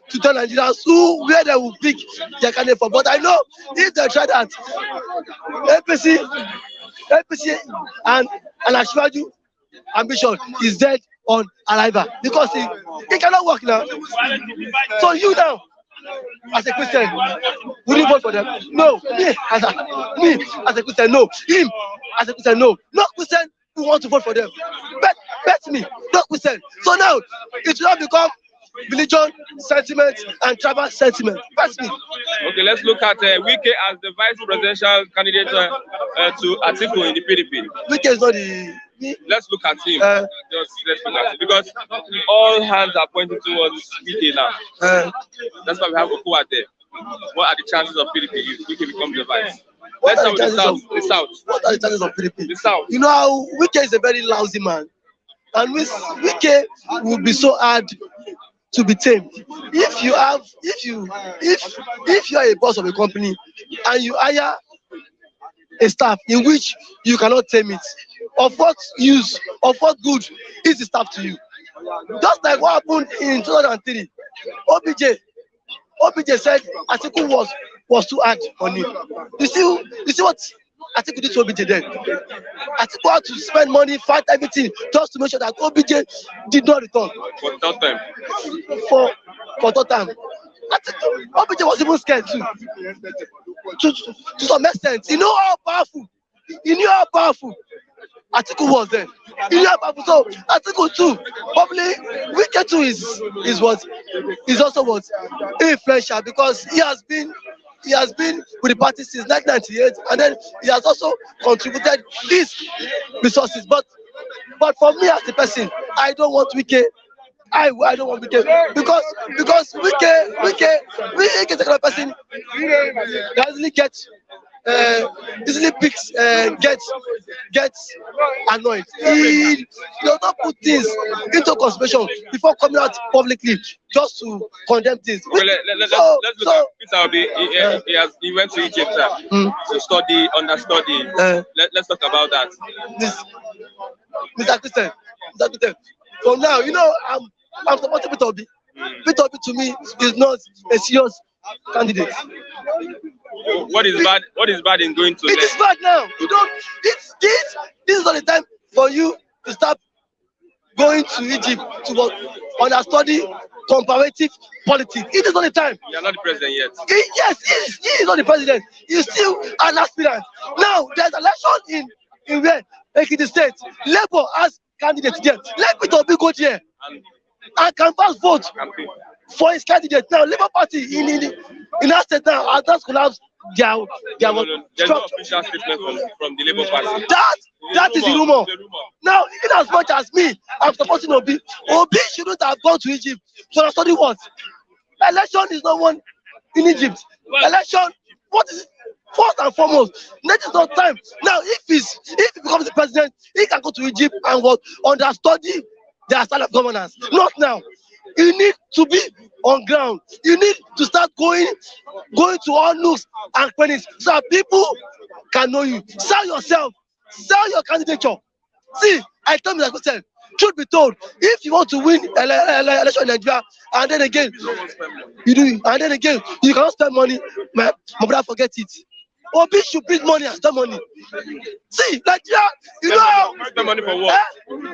Speaker 7: to tell Nigerians where they will pick their candidate for. But I know if they try that, APC and Ashwaju ambition is dead on arrival because it cannot work now. So you now, as a Christian, will you vote for them? No. Me as a Christian, no. Him as a Christian, no. Not Christian who want to vote for them. Bet me, not Christian. So now it will not become religion sentiment and tribal sentiment. That's me.
Speaker 4: Okay, let's look at Wike as the vice presidential candidate to Atiku in the PDP.
Speaker 7: Wike is not the.
Speaker 4: Let's look at him. Let's look at him because all hands are pointing towards Wike now. That's why we have Okua there. What are the chances of PDP if Wike becomes the vice? Let's start with the South. What are the chances of PDP? The South.
Speaker 7: You know how Wike is a very lousy man, and Wike would be so hard to be tamed. If you are a boss of a company and you hire a staff in which you cannot tame it, of what use, of what good is the staff to you? Just like what happened in 2003, OBJ said Atiku was too hard on him. You see what Atiku did to OBJ then? Atiku had to spend money, fight everything, just to make sure that OBJ did not return.
Speaker 4: For third time.
Speaker 7: For third time. OBJ was even scared too. To some extent. He knew how powerful Atiku was then. He knew how powerful. So Atiku too, probably Wike too is also what influential because he has been with the party since 1998, and then he has also contributed his resources. But for me as a person, I don't want Wike. I don't want Wike because Wike is the kind of person that easily picks gets annoyed. He does not put things into consideration before coming out publicly just to condemn things.
Speaker 4: Okay, let's look at Peter Obi. He went to Egypt to study, understudy. Let's talk about that.
Speaker 7: Mr. Christian. So now, I'm supporting Peter Obi. Peter Obi to me is not a serious candidate.
Speaker 4: What is bad in going to?
Speaker 7: It is bad now. This is not the time for you to start going to Egypt to understudy comparative politics. It is not the time.
Speaker 4: You are not the president yet.
Speaker 7: Yes, he is not the president. He is still an aspirant. Now there's an election in where the state. Labour has candidates there. Let Peter Obi go there and canvass vote for his candidate. Now Labour Party in our state now has just collapsed their
Speaker 4: there's no official statement from the Labour Party.
Speaker 7: That is the rumor. Now, in as much as me, I'm supporting Obi shouldn't have gone to Egypt to study what? Election is not won in Egypt. Election, what is it? First and foremost, that is not time. Now, if he becomes the president, he can go to Egypt and understudy their style of governance. Not now. You need to be on ground. You need to start going to all nooks and crannies so that people can know you. Sell yourself. Sell your candidature. See, I tell you like I said, truth be told, if you want to win election in Nigeria, and then again, you cannot spend money, my brother, forget it. Obi should bring money and spend money. See, Nigeria, how...
Speaker 4: Spend money for what?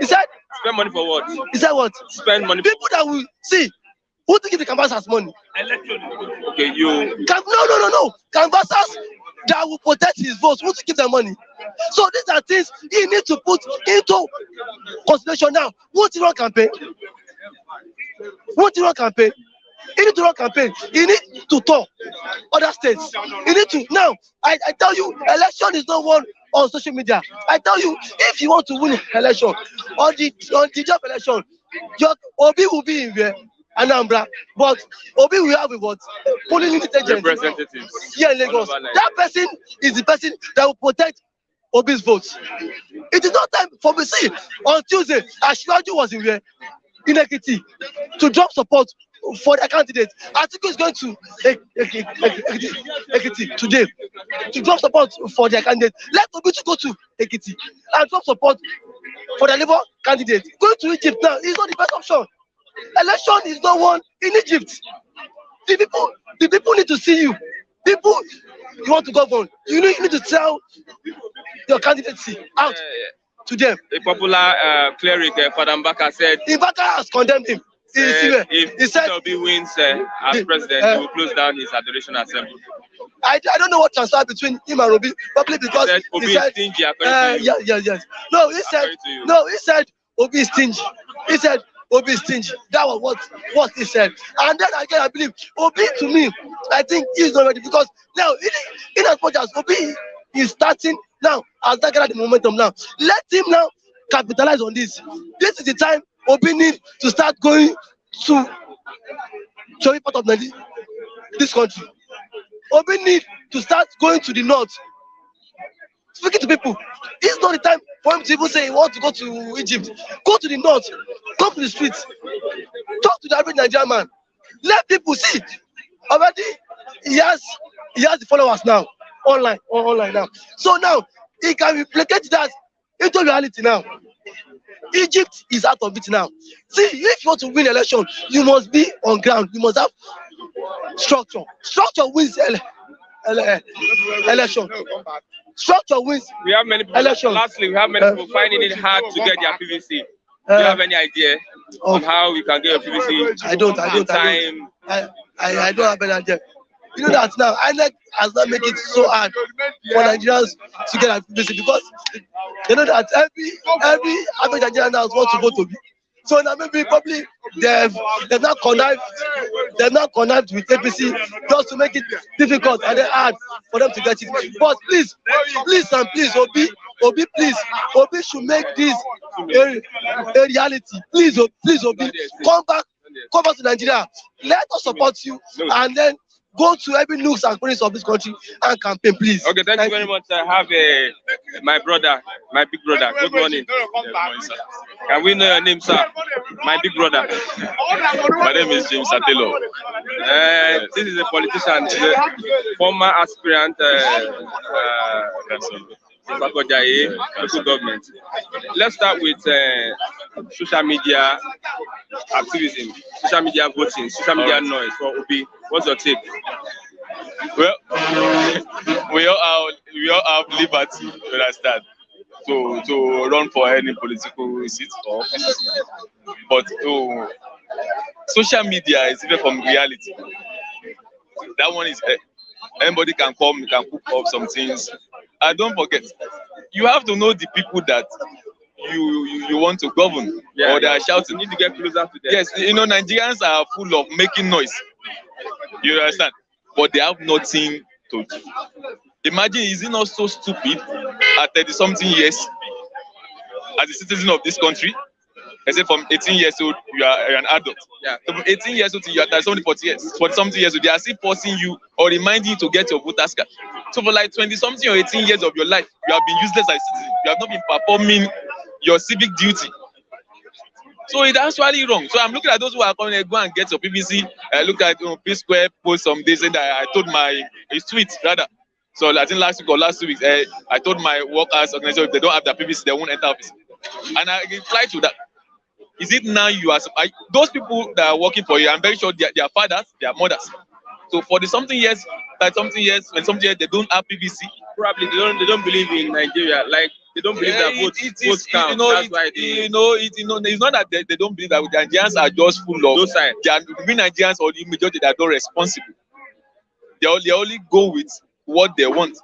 Speaker 7: He said...
Speaker 4: Spend money for what?
Speaker 7: He said what?
Speaker 4: Spend money.
Speaker 7: People that will... See, who to give the canvassers money?
Speaker 4: Okay, you...
Speaker 7: No. Canvassers that will protect his votes, who to give them money? So these are things he needs to put into consideration now. Won't he run campaign? He need to run campaign. He need to talk other states. He need to now. I tell you, election is not won on social media. I tell you, if you want to win election on the job election, Obi will be in there, Anambra, but Obi will have what? Polling unit agents
Speaker 4: representatives
Speaker 7: here in Lagos. That person is the person that will protect Obi's votes. It is not time for me. See, on Tuesday, Ashwaju was in Ekiti to drop support for their candidate. Atiku is going to Ekiti today to drop support for their candidate. Let Obi to go to Ekiti and drop support for the Labour candidate. Going to Egypt now is not the best option. Election is not won in Egypt. The people need to see you. People, you want to govern. You need to tell your candidacy out to them.
Speaker 4: A popular cleric, Father Mbaka, said,
Speaker 7: Mbaka has condemned him.
Speaker 4: If Obi wins as president, he will close down his adoration assembly.
Speaker 7: I don't know what transpired between him and Obi, probably because
Speaker 4: he said stingy.
Speaker 7: Yes. No, he said Obi is stingy. He said Obi is stingy. That was what he said. And then again, I believe Obi, to me, I think he's not ready, because now, in as much as Obi is starting now, as that get the momentum now, let him now capitalize on this. This is the time Obi needs to start going to every part of this country. Obi needs to start going to the north, speaking to people. This is not the time for him to even say he wants to go to Egypt. Go to the north, come to the streets, talk to the average Nigerian man. Let people see. Already, he has the followers now, online now. So now, he can replicate that into reality now. Egypt is out of it now. See, if you want to win election, you must be on ground. You must have structure. Structure wins election. Structure wins.
Speaker 4: We have many people.
Speaker 7: Election.
Speaker 4: Lastly, we have many people finding it hard to get their PVC. Do you have any idea on how we can get a PVC?
Speaker 7: I don't have any idea. You know that now, INEC has not made it so hard for Nigerians to get a PVC, because they know that every average Nigerian now wants to vote to be. So now probably they've not connived with APC just to make it difficult and then hard for them to get it. But please, Obi, please, Obi should make this a reality. Please, Obi, come back to Nigeria. Let us support you, and then go to every nooks and corners of this country and campaign, please.
Speaker 4: Okay, thank you very much. I have my big brother. Good morning. Can we know your name, sir? My big brother.
Speaker 8: My name is James Atelo.
Speaker 4: This is a politician, former aspirant local government. Let's start with social media activism, social media voting, social media noise for Obi. What's your take?
Speaker 8: Well, we all have liberty, you understand, to run for any political seat or office. But social media is different from reality. That one is anybody can come, can cook up some things. And don't forget, you have to know the people that you want to govern, or they are shouting.
Speaker 4: You need to get closer to them.
Speaker 8: Yes, you know, Nigerians are full of making noise. You understand? But they have nothing to do. Imagine, is it not so stupid at 30-something years as a citizen of this country? I say from 18 years old, you are an adult.
Speaker 4: Yeah.
Speaker 8: So from 18 years old to you are 40 years. 40-something years old, they are still forcing you or reminding you to get your voter's card. So for like 20-something or 18 years of your life, you have been useless as a citizen. You have not been performing your civic duty. So it's actually wrong. So I'm looking at those who are coming and go and get your PVC. I look at P Square post some days and I told his tweet rather. So I think last week or last 2 weeks, I told my workers organization if they don't have their PVC, they won't enter office. And I replied to that. Is it now you are those people that are working for you? I'm very sure they are fathers, they are mothers. So for the something years, when something years they don't have PVC,
Speaker 4: probably they don't believe in Nigeria. Like they don't believe that votes count. That's why
Speaker 8: it's not that they don't believe that the Nigerians are just full of
Speaker 4: those sides.
Speaker 8: They are Nigerians, or the majority that are not responsible. They only go with what they want.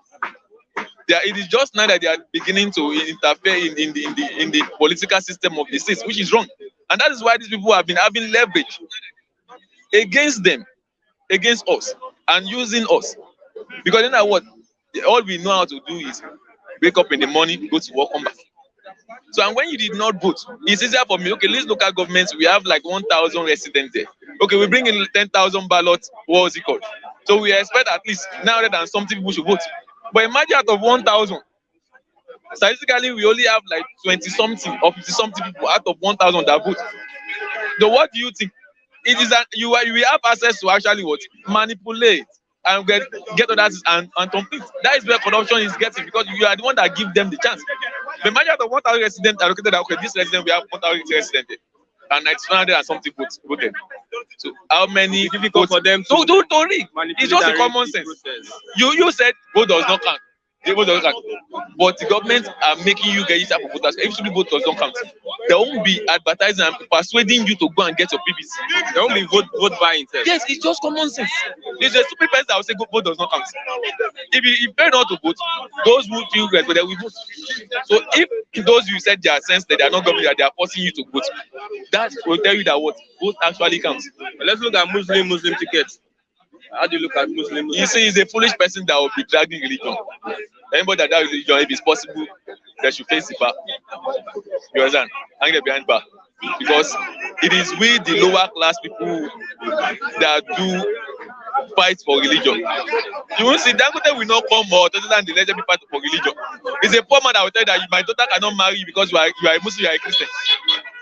Speaker 8: It is just now that they are beginning to interfere in the political system of the state, which is wrong. And that is why these people have been having leverage against them, against us, and using us. Because you know what? All we know how to do is wake up in the morning, go to work, come back. So, and when you did not vote, it's easier for me. Okay, these local governments, we have like 1,000 residents there. Okay, we bring in 10,000 ballots. What was it called? So we expect at least 900 and something people should vote. But imagine out of 1,000, Statistically, we only have like 20 something or 50 something people out of 1,000 that vote. So what do you think? It is that you will have access to actually what? Manipulate and get others and complete. That is where corruption is getting, because you are the one that give them the chance. The majority of 1,000 residents are located at, okay, this resident, we have 1,000 residents there, and 900 and something voted. So how many
Speaker 4: difficult for them
Speaker 8: to read? It's just a common sense. You said vote does not count. The vote does not count. But the government are making you get this type of voters. If the vote does not count, there won't be advertising and persuading you to go and get your PVC.
Speaker 4: There won't be vote buying.
Speaker 8: Yes, it's just common sense. There's a stupid person that will say vote does not count. If you pay not to vote, those who feel that they will vote. So if those you said they are sensitive, they are not government, they are forcing you to vote, that will tell you that what vote actually counts.
Speaker 4: But let's look at Muslim tickets. How do you look at Muslim?
Speaker 8: You see, he's a foolish person that will be dragging religion. Anybody that religion, if it's possible, they should face the bar. You understand? Hang them behind bar. Because it is we, the lower class people, that do fight for religion. You won't see Dangote will not come more other than the legend fight for religion. It's a poor man that will tell you that my daughter cannot marry you because you are a Muslim, you are a Christian.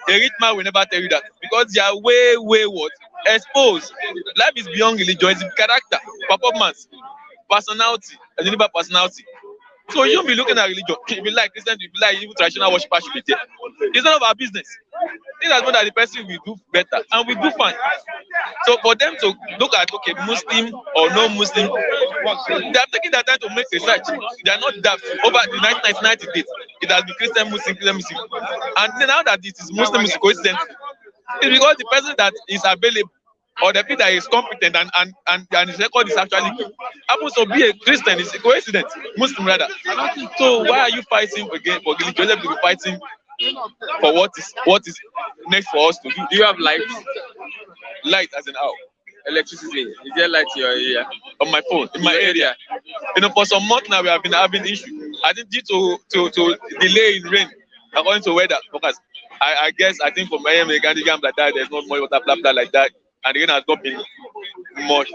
Speaker 8: A rich man will never tell you that, because they are way what? Exposed. Life is beyond religion. It's character, performance, personality, and universal personality. So you don't be looking at religion. If you like Christian, if you like even traditional worshipper should be there. It's none of our business. It has meant that the person will do better and we do fine. So for them to look at, okay, Muslim or no Muslim, they are taking their time to make research. They are not that over the 1990 date. It has been Christian, Muslim. And now that it is Muslim coincident, it's because the person that is available or the people that is competent and his record is actually good happens to be a Christian. It's a coincidence, Muslim rather. So why are you fighting again for religion? You be fighting for what is next for us to do.
Speaker 4: Do you have light?
Speaker 8: Light as in how?
Speaker 4: Electricity. Is there light in your area?
Speaker 8: On my phone, in my area. You know, for some months now we have been having issues. I think due to delay in rain, according to weather, because I guess I think for my mechanic like that, there's not much water, blah like that, and the rain has not been much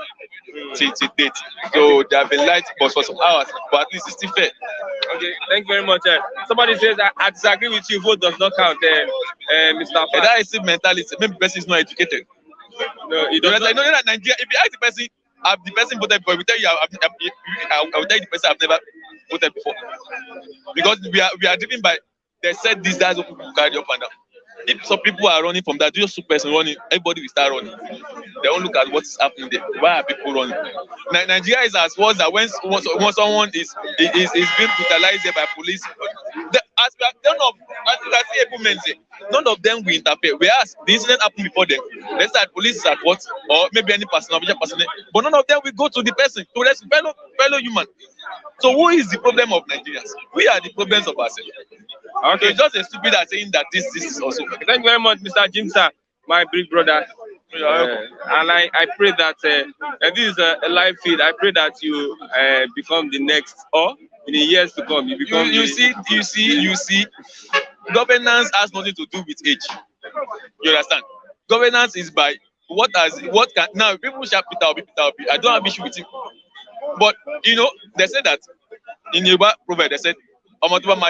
Speaker 8: till date. So there have been lights for some hours, but at least it's still fair.
Speaker 4: Okay, thank you very much. Somebody says I disagree with you. Vote does not count. Mr.
Speaker 8: That is mentality. Maybe the person is not educated.
Speaker 4: No, you don't.
Speaker 8: I know that Nigeria. If you ask the person, have the person voted before? We tell you, I will tell you the person I've never voted before, because we are driven by. They said this, that's what people carry up and down. If some people are running from that, just two person running, everybody will start running. They won't look at what is happening there. Why are people running? Nigeria is as worse that when someone is being brutalized by police, none of them will interfere. Whereas the incident happened before them, let's say police is at what, or maybe any person, but none of them will go to the person to rescue fellow human. So who is the problem of Nigerians? We are the problems of ourselves. Okay, so it's just a stupid saying that this is also.
Speaker 4: Thank you very much, Mr. Jimsa, my big brother. And I pray that this is a live feed. I pray that you become the next, or in the years to come, you become.
Speaker 8: You see. Governance has nothing to do with age. You understand? Governance is by what can now people shout Peter Obi. I don't have issue with him, but you know they said that in Yoruba proverb they said. And a child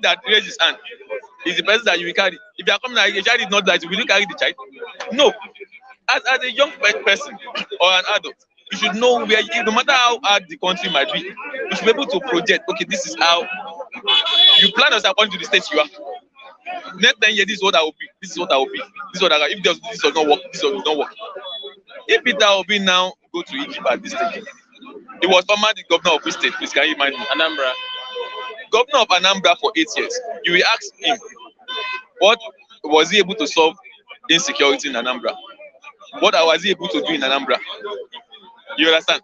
Speaker 8: that raises his hand is the person that you will carry. If you are coming like a child is not that, will you carry the child? No. As a young person or an adult, you should know where, no matter how hard the country might be, you should be able to project, okay, this is how you plan yourself according to the state you are. Next 10 years, this is what I will be. This is what I will be. This is what I will, if this does not work, this does not work. If Peter Obi now go to Egypt at this stage, he was formerly the governor of which state? Please, can you remind me?
Speaker 4: Anambra.
Speaker 8: Governor of Anambra for 8 years. You will ask him, what was he able to solve insecurity in Anambra? What was he able to do in Anambra? You understand?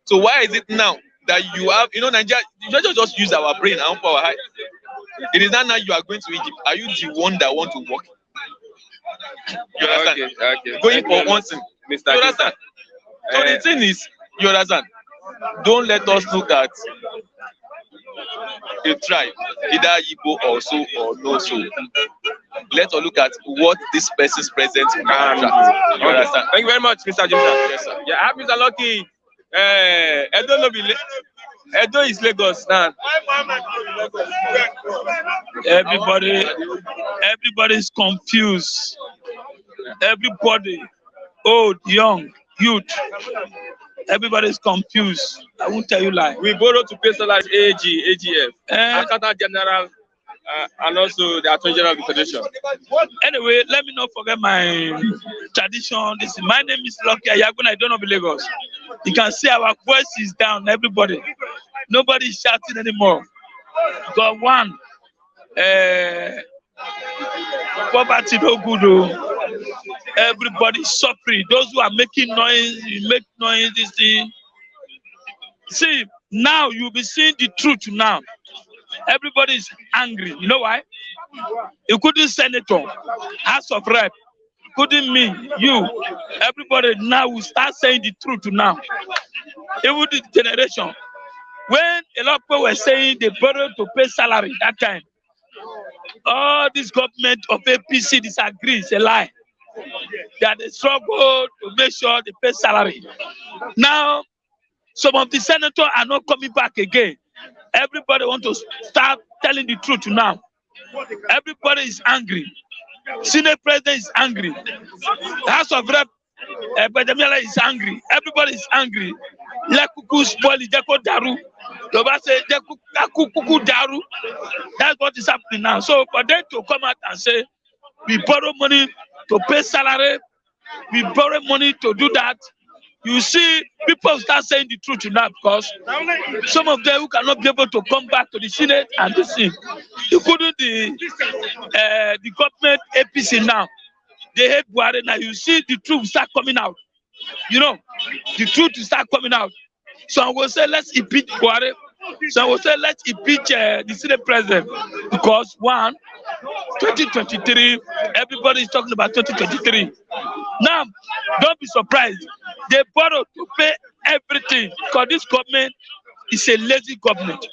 Speaker 8: So why is it now that you have, Nigeria, you just use our brain and for our eye. It is not now you are going to Egypt. Are you the one that want to work? You understand?
Speaker 4: Okay.
Speaker 8: Going for one thing.
Speaker 4: Mr.
Speaker 8: You understand? So the thing is, you understand? Don't let us look at a tribe, either Igbo or so or no so. Let's look at what this person's present can attract. You understand?
Speaker 4: Thank you very much, Mr. Jimsa.
Speaker 8: Yes, sir.
Speaker 4: Yeah, I have Mr. Lucky. I don't know. Edo is Lagos now.
Speaker 1: Everybody's confused. Everybody, old, young, youth, everybody's confused. I won't tell you lie.
Speaker 4: We borrow to pay salary AGF, Accountant General, and also the Attorney General of the Federation.
Speaker 1: Anyway, let me not forget my tradition. My name is Lucky Ayagun. I don't know Lagos. You can see our voice is down. Everybody, nobody is shouting anymore. God one, poverty no good. Everybody suffering. Those who are making noise, you make noise. This thing. See, now you'll be seeing the truth now. Everybody is angry. You know why? You couldn't senator, House of Rep, couldn't me, you. Everybody now will start saying the truth now. Even the generation. When a lot of people were saying they borrowed to pay salary that time, all this government of APC disagree. It's a lie. That they struggle to make sure they pay salary. Now, some of the senators are not coming back again. Everybody want to start telling the truth now. Everybody is angry. Senate president is angry. The House of Rep, Badamila is angry. Everybody is angry. Lekuku spoil Deko Daru. Yoba say Dekuku Daru. That's what is happening now. So for them to come out and say, we borrow money to pay salary, we borrow money to do that. You see, people start saying the truth now because some of them who cannot be able to come back to the Senate and to see, including the government APC now, they hate Buhari now. You see, the truth start coming out. You know, the truth will start coming out. Some will say, let's impeach Buhari. Some will say, let's impeach the Senate president because 2023, everybody is talking about 2023. Now, don't be surprised. They borrow to pay everything because this government is a lazy government.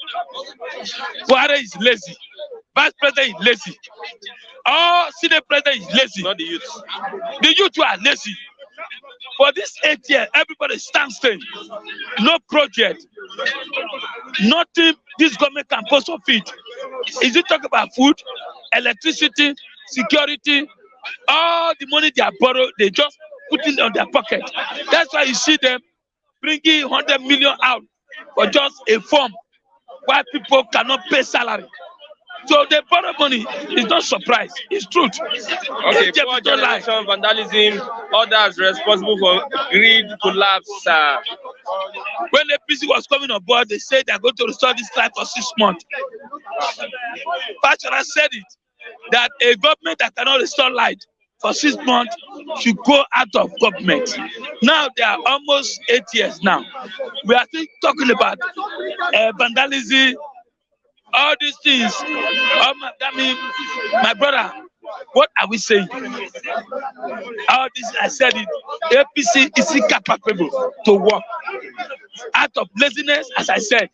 Speaker 1: Buhari is lazy. Vice president is lazy. All Senate president is lazy.
Speaker 4: Not the youth.
Speaker 1: The youth are lazy. For this 8 years, everybody stands still. No project. Nothing this government can post of it. Is it talk about food, electricity, security? All the money they are borrowed, they just put it on their pocket. That's why you see them bringing 100 million out for just a form why people cannot pay salary. So they borrow money. It's not surprise. It's truth.
Speaker 4: Okay, poor generation, vandalism, others responsible for greed, collapse.
Speaker 1: When the APC was coming on board, they said they're going to restore this life for 6 months. Bachelor said it, that a government that cannot restore light for 6 months should go out of government. Now they are almost 8 years now. We are still talking about vandalism, all these things. That means, my brother, what are we saying? All this, I said it, APC is incapable to work out of laziness, as I said.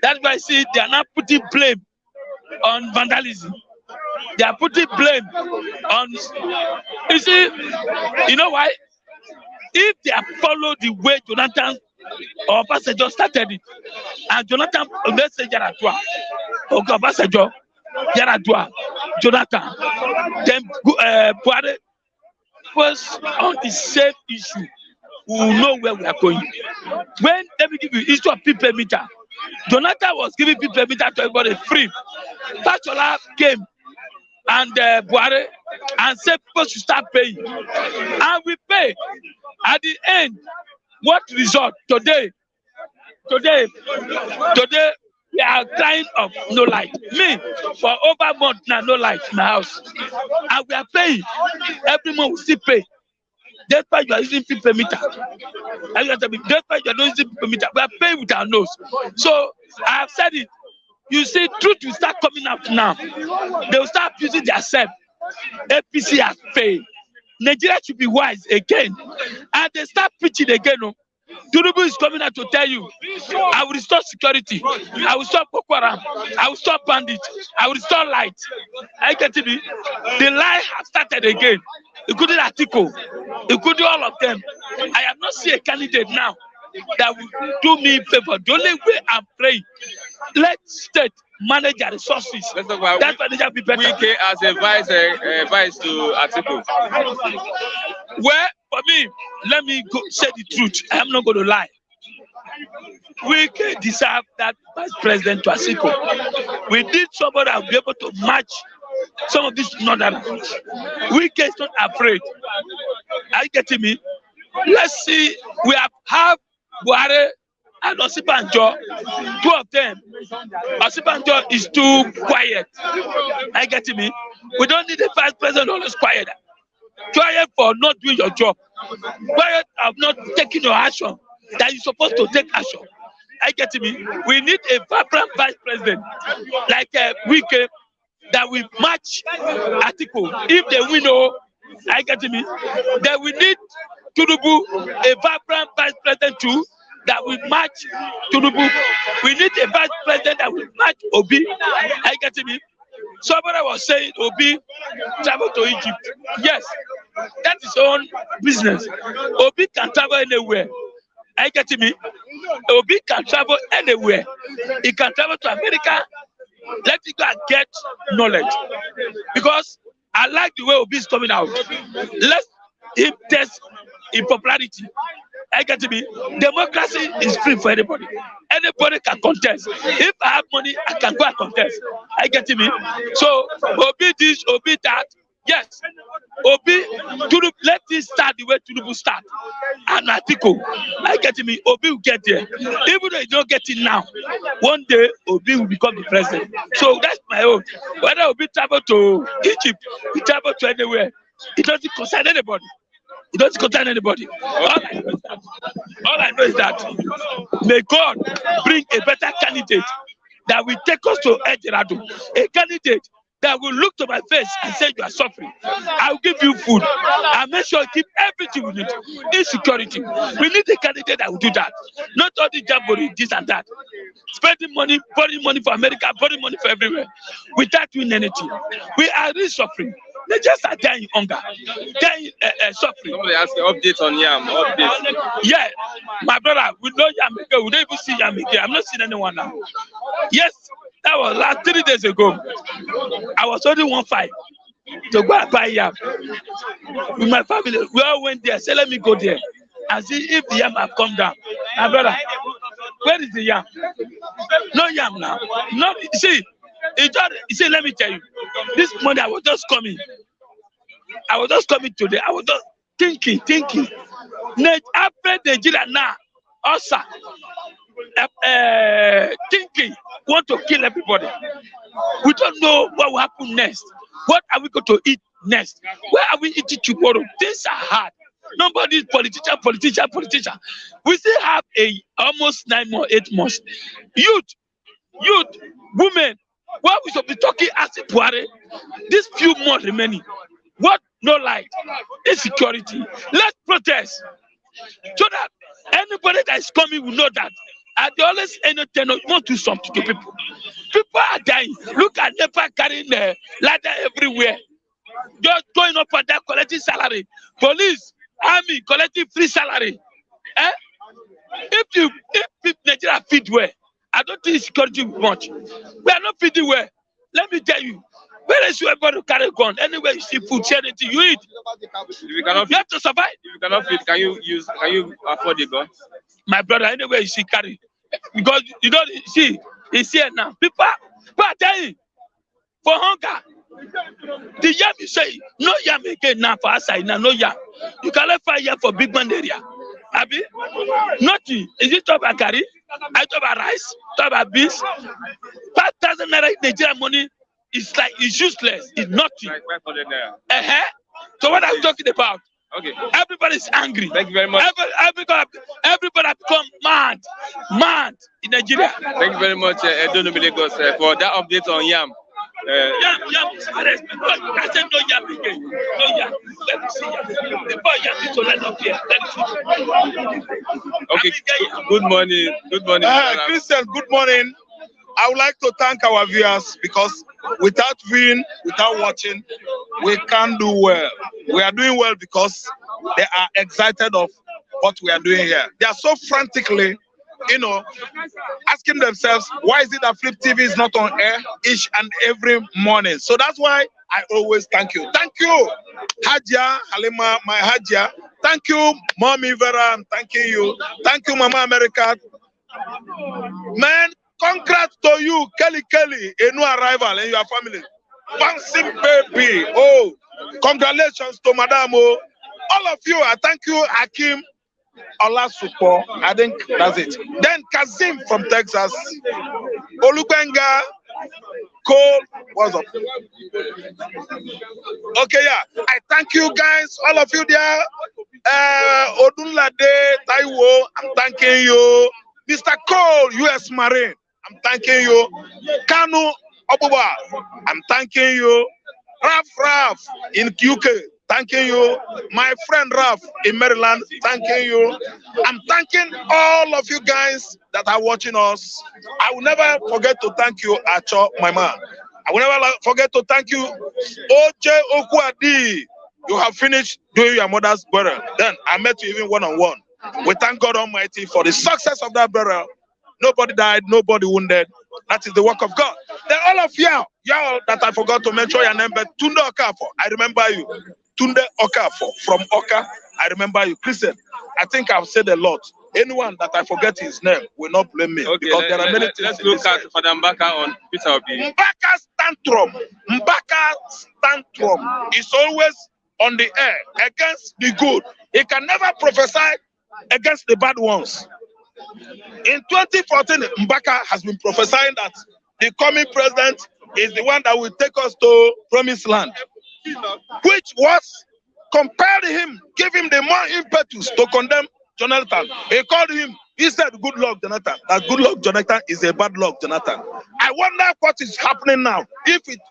Speaker 1: That's why I see they are not putting blame on vandalism. They are putting blame on, you see, you know why? If they have followed the way Jonathan or Obasanjo started it, and Jonathan, let's say Yaradua, or Obasanjo, Yaradua, Jonathan, then Buhari was on the same issue, we will know where we are going. When, let me give you issue of people meter, Jonathan was giving people meter to everybody free. Fashola came and Buhari and said people should start paying. And we pay. At the end, what result? Today, we are crying of no light. Me, for over a month now, no light in my house. And we are paying. Every month we still pay. That's why you are using people meter. That's why you are not using people meter. We are paying with our nose. So I have said it. You see, truth will start coming out now. They will start using their self. APC has failed. Nigeria should be wise again. And they start preaching again. Tinubu is coming out to tell you, I will restore security. I will stop Boko Haram. I will stop bandits. I will restore light. I get to be. The lie has started again. Including Atiku. Including all of them. I have not seen a candidate now
Speaker 9: that will do me a favor. The only way I'm praying, let state manage their resources.
Speaker 4: Let's talk about
Speaker 9: That's why they shall be better.
Speaker 4: Wike as a vice to Atiku.
Speaker 9: Well, for me, let me go say the truth. I am not going to lie. Wike deserve that vice president to Atiku. We need somebody that will be able to match some of these northern. Wike is not afraid. Are you getting me? Let's see. We have Buhari and Osibanjo, two of them. Osibanjo is too quiet. Are you getting me? We don't need a vice president always quiet. Quiet for not doing your job. Quiet of not taking your action that you're supposed to take action. Are you getting me? We need a vibrant vice president like Wike that will match Atiku. If they win, are you getting me? Then we need Tinubu, a vibrant vice president too, that will match Tinubu. We need a vice president that will match Obi. Are you getting me? Somebody was saying Obi travel to Egypt. Yes, that is his own business. Obi can travel anywhere. Are you getting me? Obi can travel anywhere. He can travel to America. Let him go and get knowledge. Because I like the way Obi is coming out. Let him test in popularity. I get to be. Democracy is free for anybody. Anybody can contest. If I have money, I can go and contest. I get to me. So Obi this, Obi that. Yes, Obi, let this start the way Tinubu start. And Atiku, I get to me. Obi will get there. Even though he don't get it now, one day Obi will become the president. So that's my own. Whether Obi travel to Egypt, he travel to anywhere, it doesn't concern anybody. It doesn't concern anybody. All I know is that may God bring a better candidate that will take us to Eldorado. A candidate that will look to my face and say you are suffering. I'll give you food. I'll make sure you keep everything we need. Insecurity. We need a candidate that will do that. Not all the jamboree, this and that. Spending money, borrowing money for America, borrowing money for everywhere, without doing anything. We are really suffering. They just are dying hunger, dying suffering.
Speaker 4: Somebody ask you updates on Yam. Updates.
Speaker 9: Yeah, my brother, we know Yam again. We don't even see Yam again. I'm not seeing anyone now. Yes, that was last 3 days ago. I was only 1.5 to go and buy Yam with my family. We all went there. Say, let me go there and see if the Yam have come down. My brother, where is the Yam? No Yam now. No, see. He said, let me tell you, this morning I was just coming. I was just coming today. I was just thinking. After Nigeria now, also thinking, want to kill everybody. We don't know what will happen next. What are we going to eat next? Where are we eating tomorrow? Things are hard. Nobody is politician. We still have almost 9 more, 8 months. Youth, women. What we should be talking as a Buhari, these few more remaining. What? No light, insecurity. Let's protest so that anybody that is coming will know that. And they always want to do something to people. People are dying. Look at Nepal carrying the ladder everywhere. Just going up and down, collecting salary. Police, army, collecting free salary. If Nigeria feed well, I don't think security much. We are not feeding well. Let me tell you, where is you able to carry a gun? Anywhere you see food, share anything, you eat. You have to survive.
Speaker 4: If you cannot feed, can you afford a gun?
Speaker 9: My brother, anywhere you see carry. Because you don't see, it's here now. People are dying for hunger. The yam you say, no yam again now for outside now, no yam. You cannot find yam for big man area. Abi? Nothing. Is it top about curry? I talk about rice, talk about beans. 5,000 naira Nigerian money is like it's useless. It's nothing.
Speaker 4: Like 500 naira.
Speaker 9: So what I'm talking about?
Speaker 4: Okay.
Speaker 9: Everybody's angry.
Speaker 4: Thank you very much.
Speaker 9: Everybody have become mad in Nigeria.
Speaker 4: Thank you very much, Edono Lagos, for that update on Yam.
Speaker 9: Yam is I said no yam again. No yam. Let me see yam. Before yam is to let up here.
Speaker 4: Okay. Good morning. Good morning.
Speaker 2: Christian, good morning. I would like to thank our viewers because without viewing, without watching, we can't do well. We are doing well because they are excited of
Speaker 10: what we are doing here. They are so frantically, asking themselves, why is it that Flip TV is not on air each and every morning? So that's why I always thank you. Thank you, Hajia, Halima, my Hajia. Thank you, Mommy Vera, I'm thanking you. Thank you, Mama America. Man, congrats to you, Kelly, a new arrival in your family. Bouncing baby. Oh, congratulations to Madam. Oh, all of you, I thank you, Hakim. Olasupo, I think that's it. Then Kazim from Texas, Olubenga, Cole, what's up? Okay, yeah. I thank you guys, all of you there. Odunlade, Taiwo, I'm thanking you. Mr. Cole, US Marine, I'm thanking you. Kanu Obuba, I'm thanking you. Raf in UK, thanking you. My friend Raf in Maryland, thanking you. I'm thanking all of you guys that are watching us. I will never forget to thank you, Acho, my man. I will never forget to thank you, Oje Okuadi. You have finished doing your mother's burial. Then I met you even one-on-one. We thank God Almighty for the success of that burial. Nobody died, nobody wounded. That is the work of God. Then all of y'all that I forgot to mention your name, but Tunde Okafo, I remember you. Tunde Okafo from Oka, I remember you. Christian, I think I've said a lot. Anyone that I forget his name will not blame me. Okay, because there are many things.
Speaker 4: Let's look at Father Mbaka on Peter Obi.
Speaker 10: Mbaka's tantrum is always on the air against the good. He can never prophesy against the bad ones. In 2014, Mbaka has been prophesying that the coming president is the one that will take us to promised land, which was compelled him, give him the more impetus to condemn Jonathan. He called him, he said, good luck, Jonathan. That good luck, Jonathan, is a bad luck, Jonathan. I wonder what is happening now.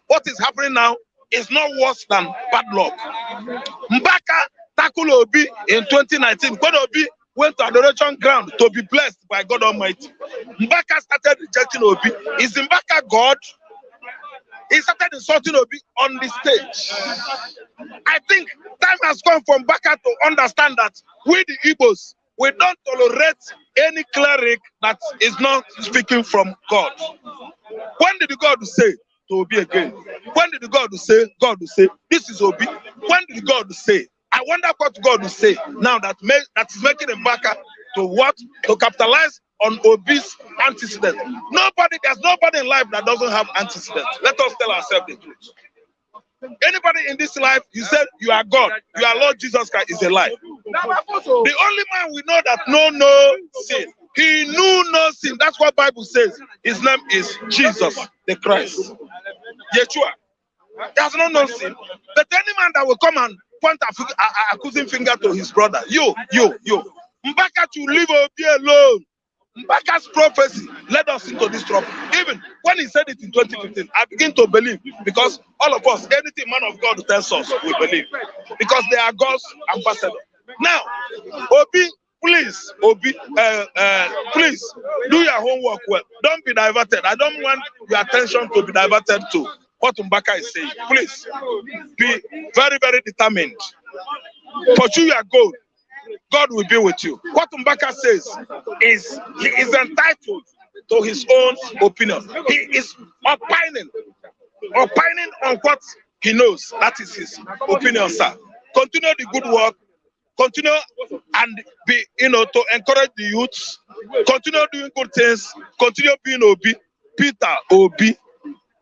Speaker 10: What is happening now is not worse than bad luck. Mbaka tackled Obi in 2019. When Obi went to adoration ground to be blessed by God Almighty, Mbaka started rejecting Obi. Is Mbaka God? He started insulting Obi on the stage. I think time has come for Mbaka to understand that we the Igbos, we don't tolerate any cleric that is not speaking from God. When did God say to Obi again? When did God say, this is Obi? When did God say? I wonder what God will say now that is making Mbaka to what? To capitalize on Obi's antecedent. There's nobody in life that doesn't have antecedent. Let us tell ourselves the truth. Anybody in this life, you said you are God, you are Lord Jesus Christ, is a lie. The only man we know that know no sin. He knew no sin. That's what Bible says. His name is Jesus the Christ. Yeshua. There's no sin. But any man that will come and point an accusing finger to his brother, you. Mbaka to leave Obi alone. Mbaka's prophecy led us into this trouble. Even when he said it in 2015, I begin to believe, because all of us, anything man of God tells us, we believe, because they are God's ambassador. Now, Obi, please, please do your homework well. Don't be diverted. I don't want your attention to be diverted to what Mbaka is saying. Please be very, very determined. Pursue your goal. God will be with you. What Mbaka says is he is entitled to his own opinion. He is opining on what he knows. That is his opinion, sir. Continue the good work. Continue and be, to encourage the youths. Continue doing good things. Continue being Obi, Peter Obi,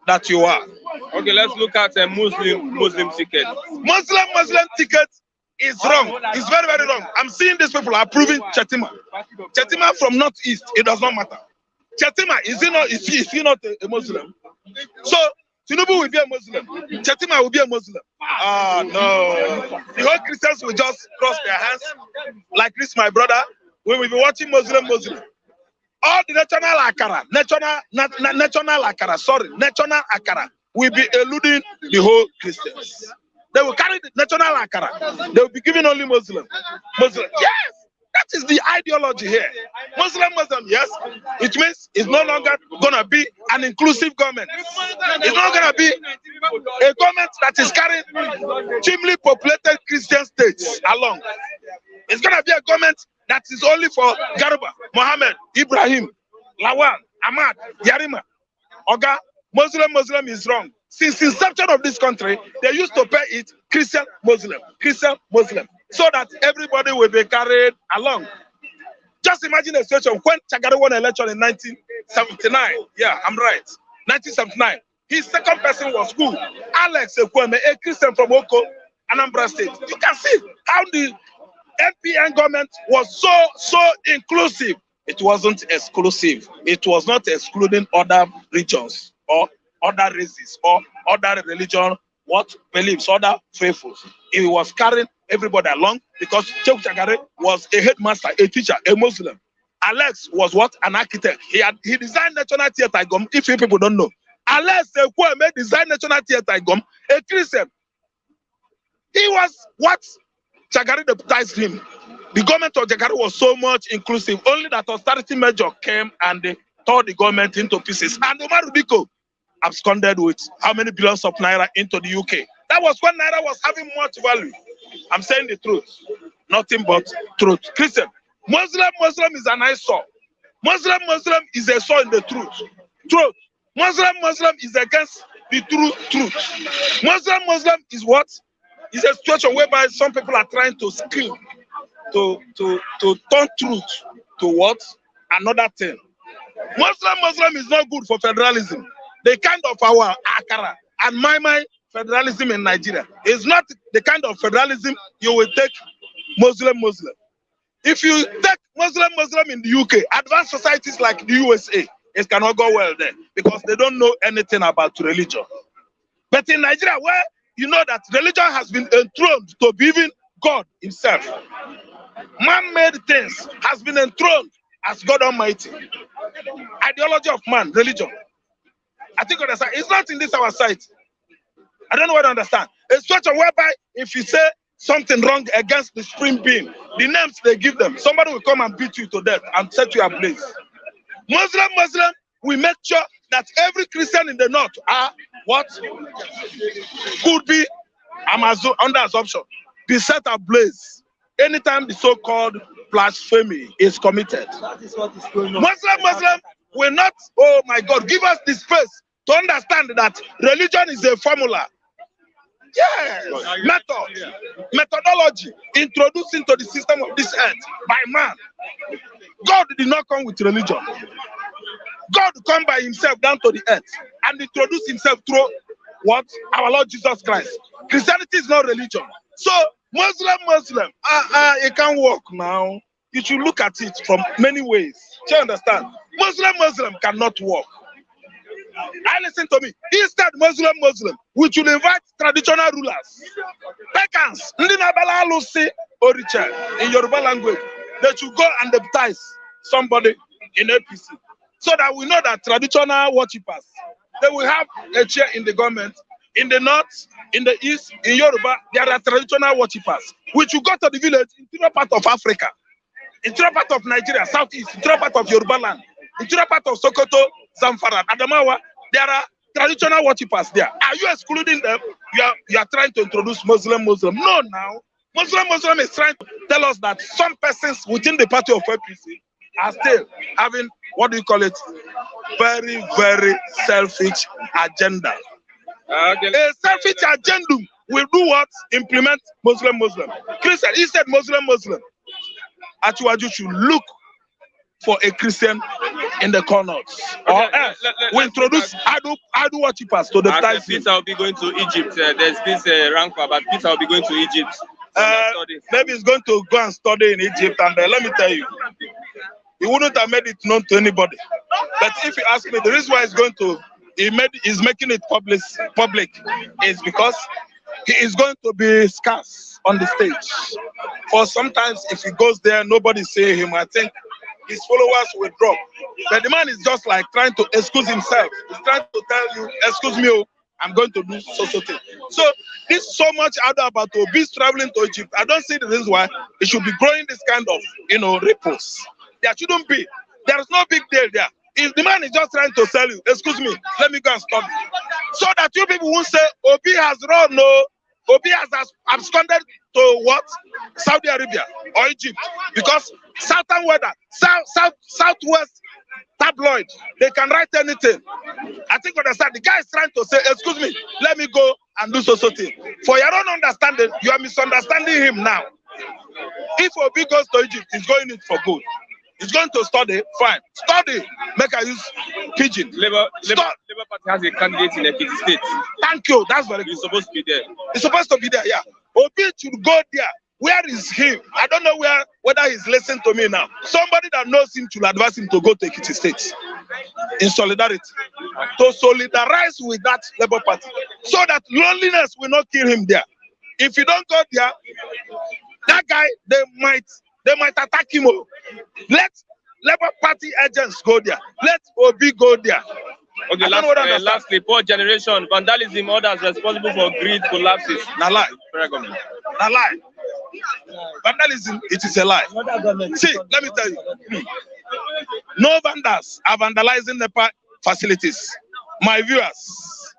Speaker 10: that you are.
Speaker 4: Okay, let's look at a Muslim ticket.
Speaker 10: Muslim ticket is wrong. It's very, very wrong. I'm seeing these people approving Chetima. Chetima from Northeast, it does not matter. Chetima, is he not a Muslim? So, Tinubu will be a Muslim. Chetima will be a Muslim. No. The whole Christians will just cross their hands like this, my brother. We will be watching Muslim. All the national Akara will be eluding the whole Christians. They will carry the national Akara. They will be giving only Muslim. Yes, that is the ideology here. Muslim, yes. It means it's no longer going to be an inclusive government. It's not going to be a government that is carrying thinly populated Christian states along. It's going to be a government that is only for Garba, Mohammed, Ibrahim, Lawan, Ahmad, Yarima, Oga. Muslim is wrong. Since inception of this country, they used to pay it Christian, Muslim, so that everybody will be carried along. Just imagine a situation when Chagari won an election in 1979. Yeah, I'm right. 1979. His second person was who? Alex Ekweme, a Christian from Oko, Anambra State. You can see how the NPN government was so inclusive. It wasn't exclusive. It was not excluding other regions or other races or other religion, beliefs, other faithfuls. It was carrying everybody along because Cheikh Chagare was a headmaster, a teacher, a Muslim. Alex was what? An architect. He designed National Theatre Igom, if you people don't know. Alex Ekweme designed National Theatre Igom, a Christian. He was what? Chagare deputized him. The government of Chagare was so much inclusive, only that austerity measure came and they tore the government into pieces. And Omar Diko absconded with how many billions of naira into the UK. That was when naira was having much value. I'm saying the truth, nothing but truth. Christian, Muslim is an eyesore. Muslim is a saw in the truth. Muslim is against the truth. Muslim is what? Is a situation whereby some people are trying to scheme to turn truth to what? Another thing. Muslim is not good for federalism. The kind of our Akara and my federalism in Nigeria is not the kind of federalism you will take Muslim. If you take Muslim in the UK, advanced societies like the USA, it cannot go well there because they don't know anything about religion. But in Nigeria, where you know that religion has been enthroned to be even God himself, man-made things has been enthroned as God Almighty. Ideology of man, religion. I think understand. It's not in this our site. I don't know what to understand. It's such a whereby if you say something wrong against the spring being, the names they give them, somebody will come and beat you to death and set you ablaze. Muslim, we make sure that every Christian in the north are what could be under assumption, be set ablaze anytime the so-called blasphemy is committed. That is what is going on. Muslim will not, oh my God, give us the space to understand that religion is a formula. Yes, methodology introduced into the system of this earth by man. God did not come with religion. God come by himself down to the earth and introduce himself through what? Our Lord Jesus Christ. Christianity is not religion. So Muslim, it can't work now. You should look at it from many ways. Do you understand? Muslim cannot work. I listen to me. Instead, Muslim, we should invite traditional rulers. Pekans, Ndinabala Lucy Oricha, in Yoruba language. They should go and deputize somebody in APC. So that we know that traditional worshippers, they will have a chair in the government. In the north, in the east, in Yoruba, there are traditional worshippers. We should go to the village, interior part of Africa, interior part of Nigeria, southeast, interior part of Yoruba land, interior part of Sokoto, Zamfara, Adamawa. There are traditional worshippers there. Are you excluding them? You are trying to introduce Muslim. No, now. Muslim is trying to tell us that some persons within the party of APC are still having, what do you call it? Very, very selfish agenda. A selfish agenda will do what? Implement Muslim. Christian, he said Muslim. Actually, you should look for a Christian in the corners. Or else, we introduce Adu worshippers to the ties.
Speaker 4: Peter will be going to Egypt. There's this rank about Peter will be going to Egypt.
Speaker 10: Maybe he's going to go and study in Egypt. And let me tell you, he wouldn't have made it known to anybody. But if you ask me, the reason why he's making it public is because he is going to be scarce on the stage. For sometimes if he goes there, nobody see him. I think his followers will drop. But the man is just like trying to excuse himself. He's trying to tell you, excuse me, I'm going to do so thing. So this so much about Obi's traveling to Egypt. I don't see the reason why it should be growing this kind of ripples. There shouldn't be. There's no big deal there. If the man is just trying to tell you, excuse me, let me go and stop you. So that you people won't say, Obi has run, no. Obi has absconded to what? Saudi Arabia or Egypt, because southern weather, southwest tabloid, they can write anything. I think understand. The guy is trying to say, excuse me, let me go and do so thing. For your own understanding, you are misunderstanding him now. If Obi goes to Egypt, he's going in for good. He's going to study, fine. Study, make I use pidgin.
Speaker 4: Labour Party has a candidate in Ekiti State.
Speaker 10: Thank you. That's very good.
Speaker 4: He's supposed to be there.
Speaker 10: He's supposed to be there, yeah. Obi should go there. Where is he? I don't know whether he's listening to me now. Somebody that knows him should advise him to go to Ekiti State in solidarity. To solidarize with that Labour Party, so that loneliness will not kill him there. If you don't go there, that guy, they might attack him. Let Labour Party agents go there. Let Obi go there.
Speaker 4: Okay, lastly, poor generation, vandalism, others responsible for grid collapses.
Speaker 10: Na lie. Na lie. Vandalism, it is a lie. See, let me tell you. No vandals are vandalizing NEPA facilities. My viewers,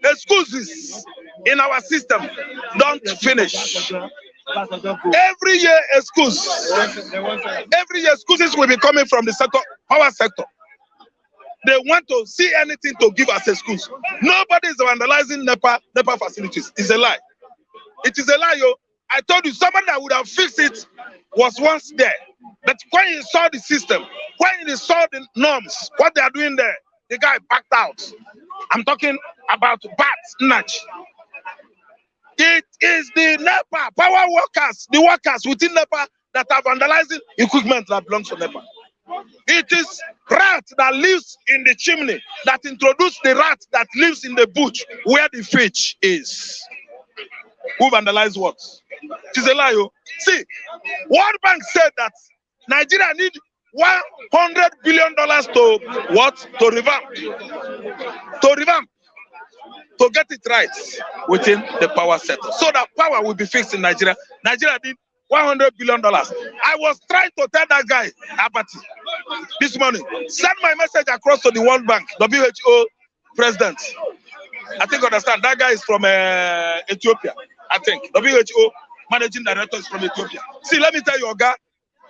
Speaker 10: excuses in our system don't finish. Every year excuses will be coming from the power sector. They want to see anything to give us excuse. Nobody is vandalizing NEPA facilities. It's a lie. It is a lie, yo. I told you, somebody that would have fixed it was once there. But when he saw the system, when he saw the norms, what they are doing there, the guy backed out. I'm talking about bats, Natch. It is the NEPA, power workers, the workers within NEPA that are vandalizing equipment that belongs to NEPA. It is rat that lives in the chimney that introduced the rat that lives in the bush where the fish is. Who vandalized what? It is a lie. See, World Bank said that Nigeria need $100 billion to what? To revamp. To get it right within the power sector, so that power will be fixed in Nigeria. Nigeria need $100 billion. I was trying to tell that guy, Abati, this morning, send my message across to the World Bank, WHO president. I think understand, that guy is from Ethiopia, I think. WHO managing director is from Ethiopia. See, let me tell you, Oga,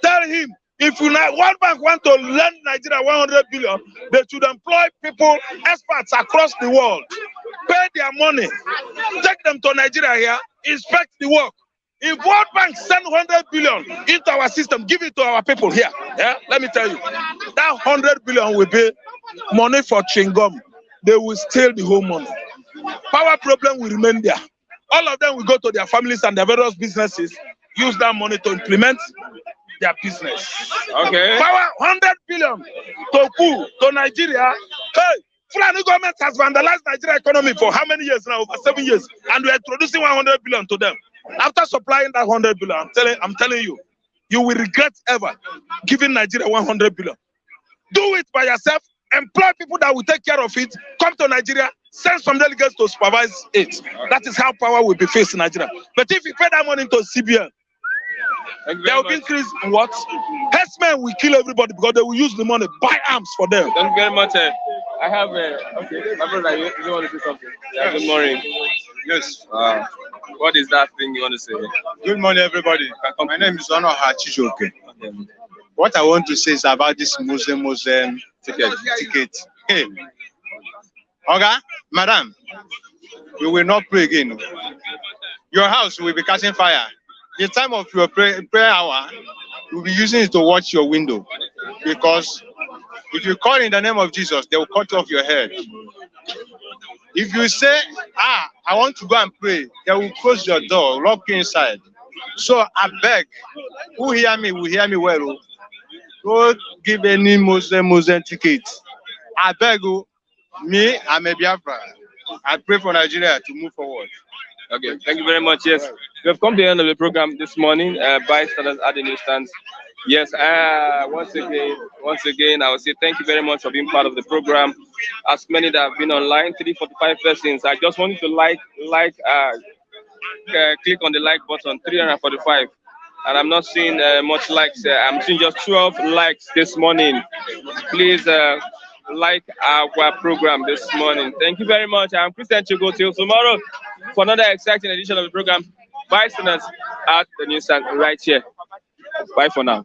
Speaker 10: tell him, if World Bank want to lend Nigeria 100 billion, they should employ people, experts across the world, pay their money, take them to Nigeria here, inspect the work. If World Bank send 100 billion into our system, give it to our people here. Yeah, let me tell you, that 100 billion will be money for chewing gum. They will steal the whole money. Power problem will remain there. All of them will go to their families and their various businesses, use that money to implement their business.
Speaker 4: Okay.
Speaker 10: Power 100 billion to Nigeria. Hey, Fulani government has vandalized Nigeria economy for how many years now? Over 7 years, and we are introducing 100 billion to them. After supplying that 100 billion, I'm telling you, you will regret ever giving Nigeria 100 billion. Do it by yourself. Employ people that will take care of it. Come to Nigeria. Send some delegates to supervise it. That is how power will be faced in Nigeria. But if you pay that money to CBN, there will be increase in what? Herdsmen will kill everybody because they will use the money, buy arms for them.
Speaker 4: Thank you very much. I have okay, my brother, you want to say something? Yeah, good morning.
Speaker 11: Yes.
Speaker 4: What is that thing you want to say?
Speaker 11: Good morning, everybody. My name is Ono Hachijoke. What I want to say is about this Muslim ticket. Hey, okay, madam, you will not pray again. Your house will be catching fire. The time of your prayer hour, you'll be using it to watch your window, because if you call in the name of Jesus, they will cut off your head. If you say, I want to go and pray, they will close your door, lock you inside. So I beg, who hear me will hear me well. Don't give any Muslim ticket. I beg you, me, I'm a Biafra. I pray for Nigeria to move forward.
Speaker 4: Okay, thank you very much. Yes, we have come to the end of the program this morning. Bystanders at the newsstands. Yes, once again, I will say thank you very much for being part of the program. As many that have been online, 345 persons. I just wanted to click on the like button, 345. And I'm not seeing much likes. I'm seeing just 12 likes this morning. Please like our program this morning. Thank you very much. I'm Christian Chigo. Till tomorrow. for another exciting edition of the program. Bye, students, at the newsstand right here. Bye for now.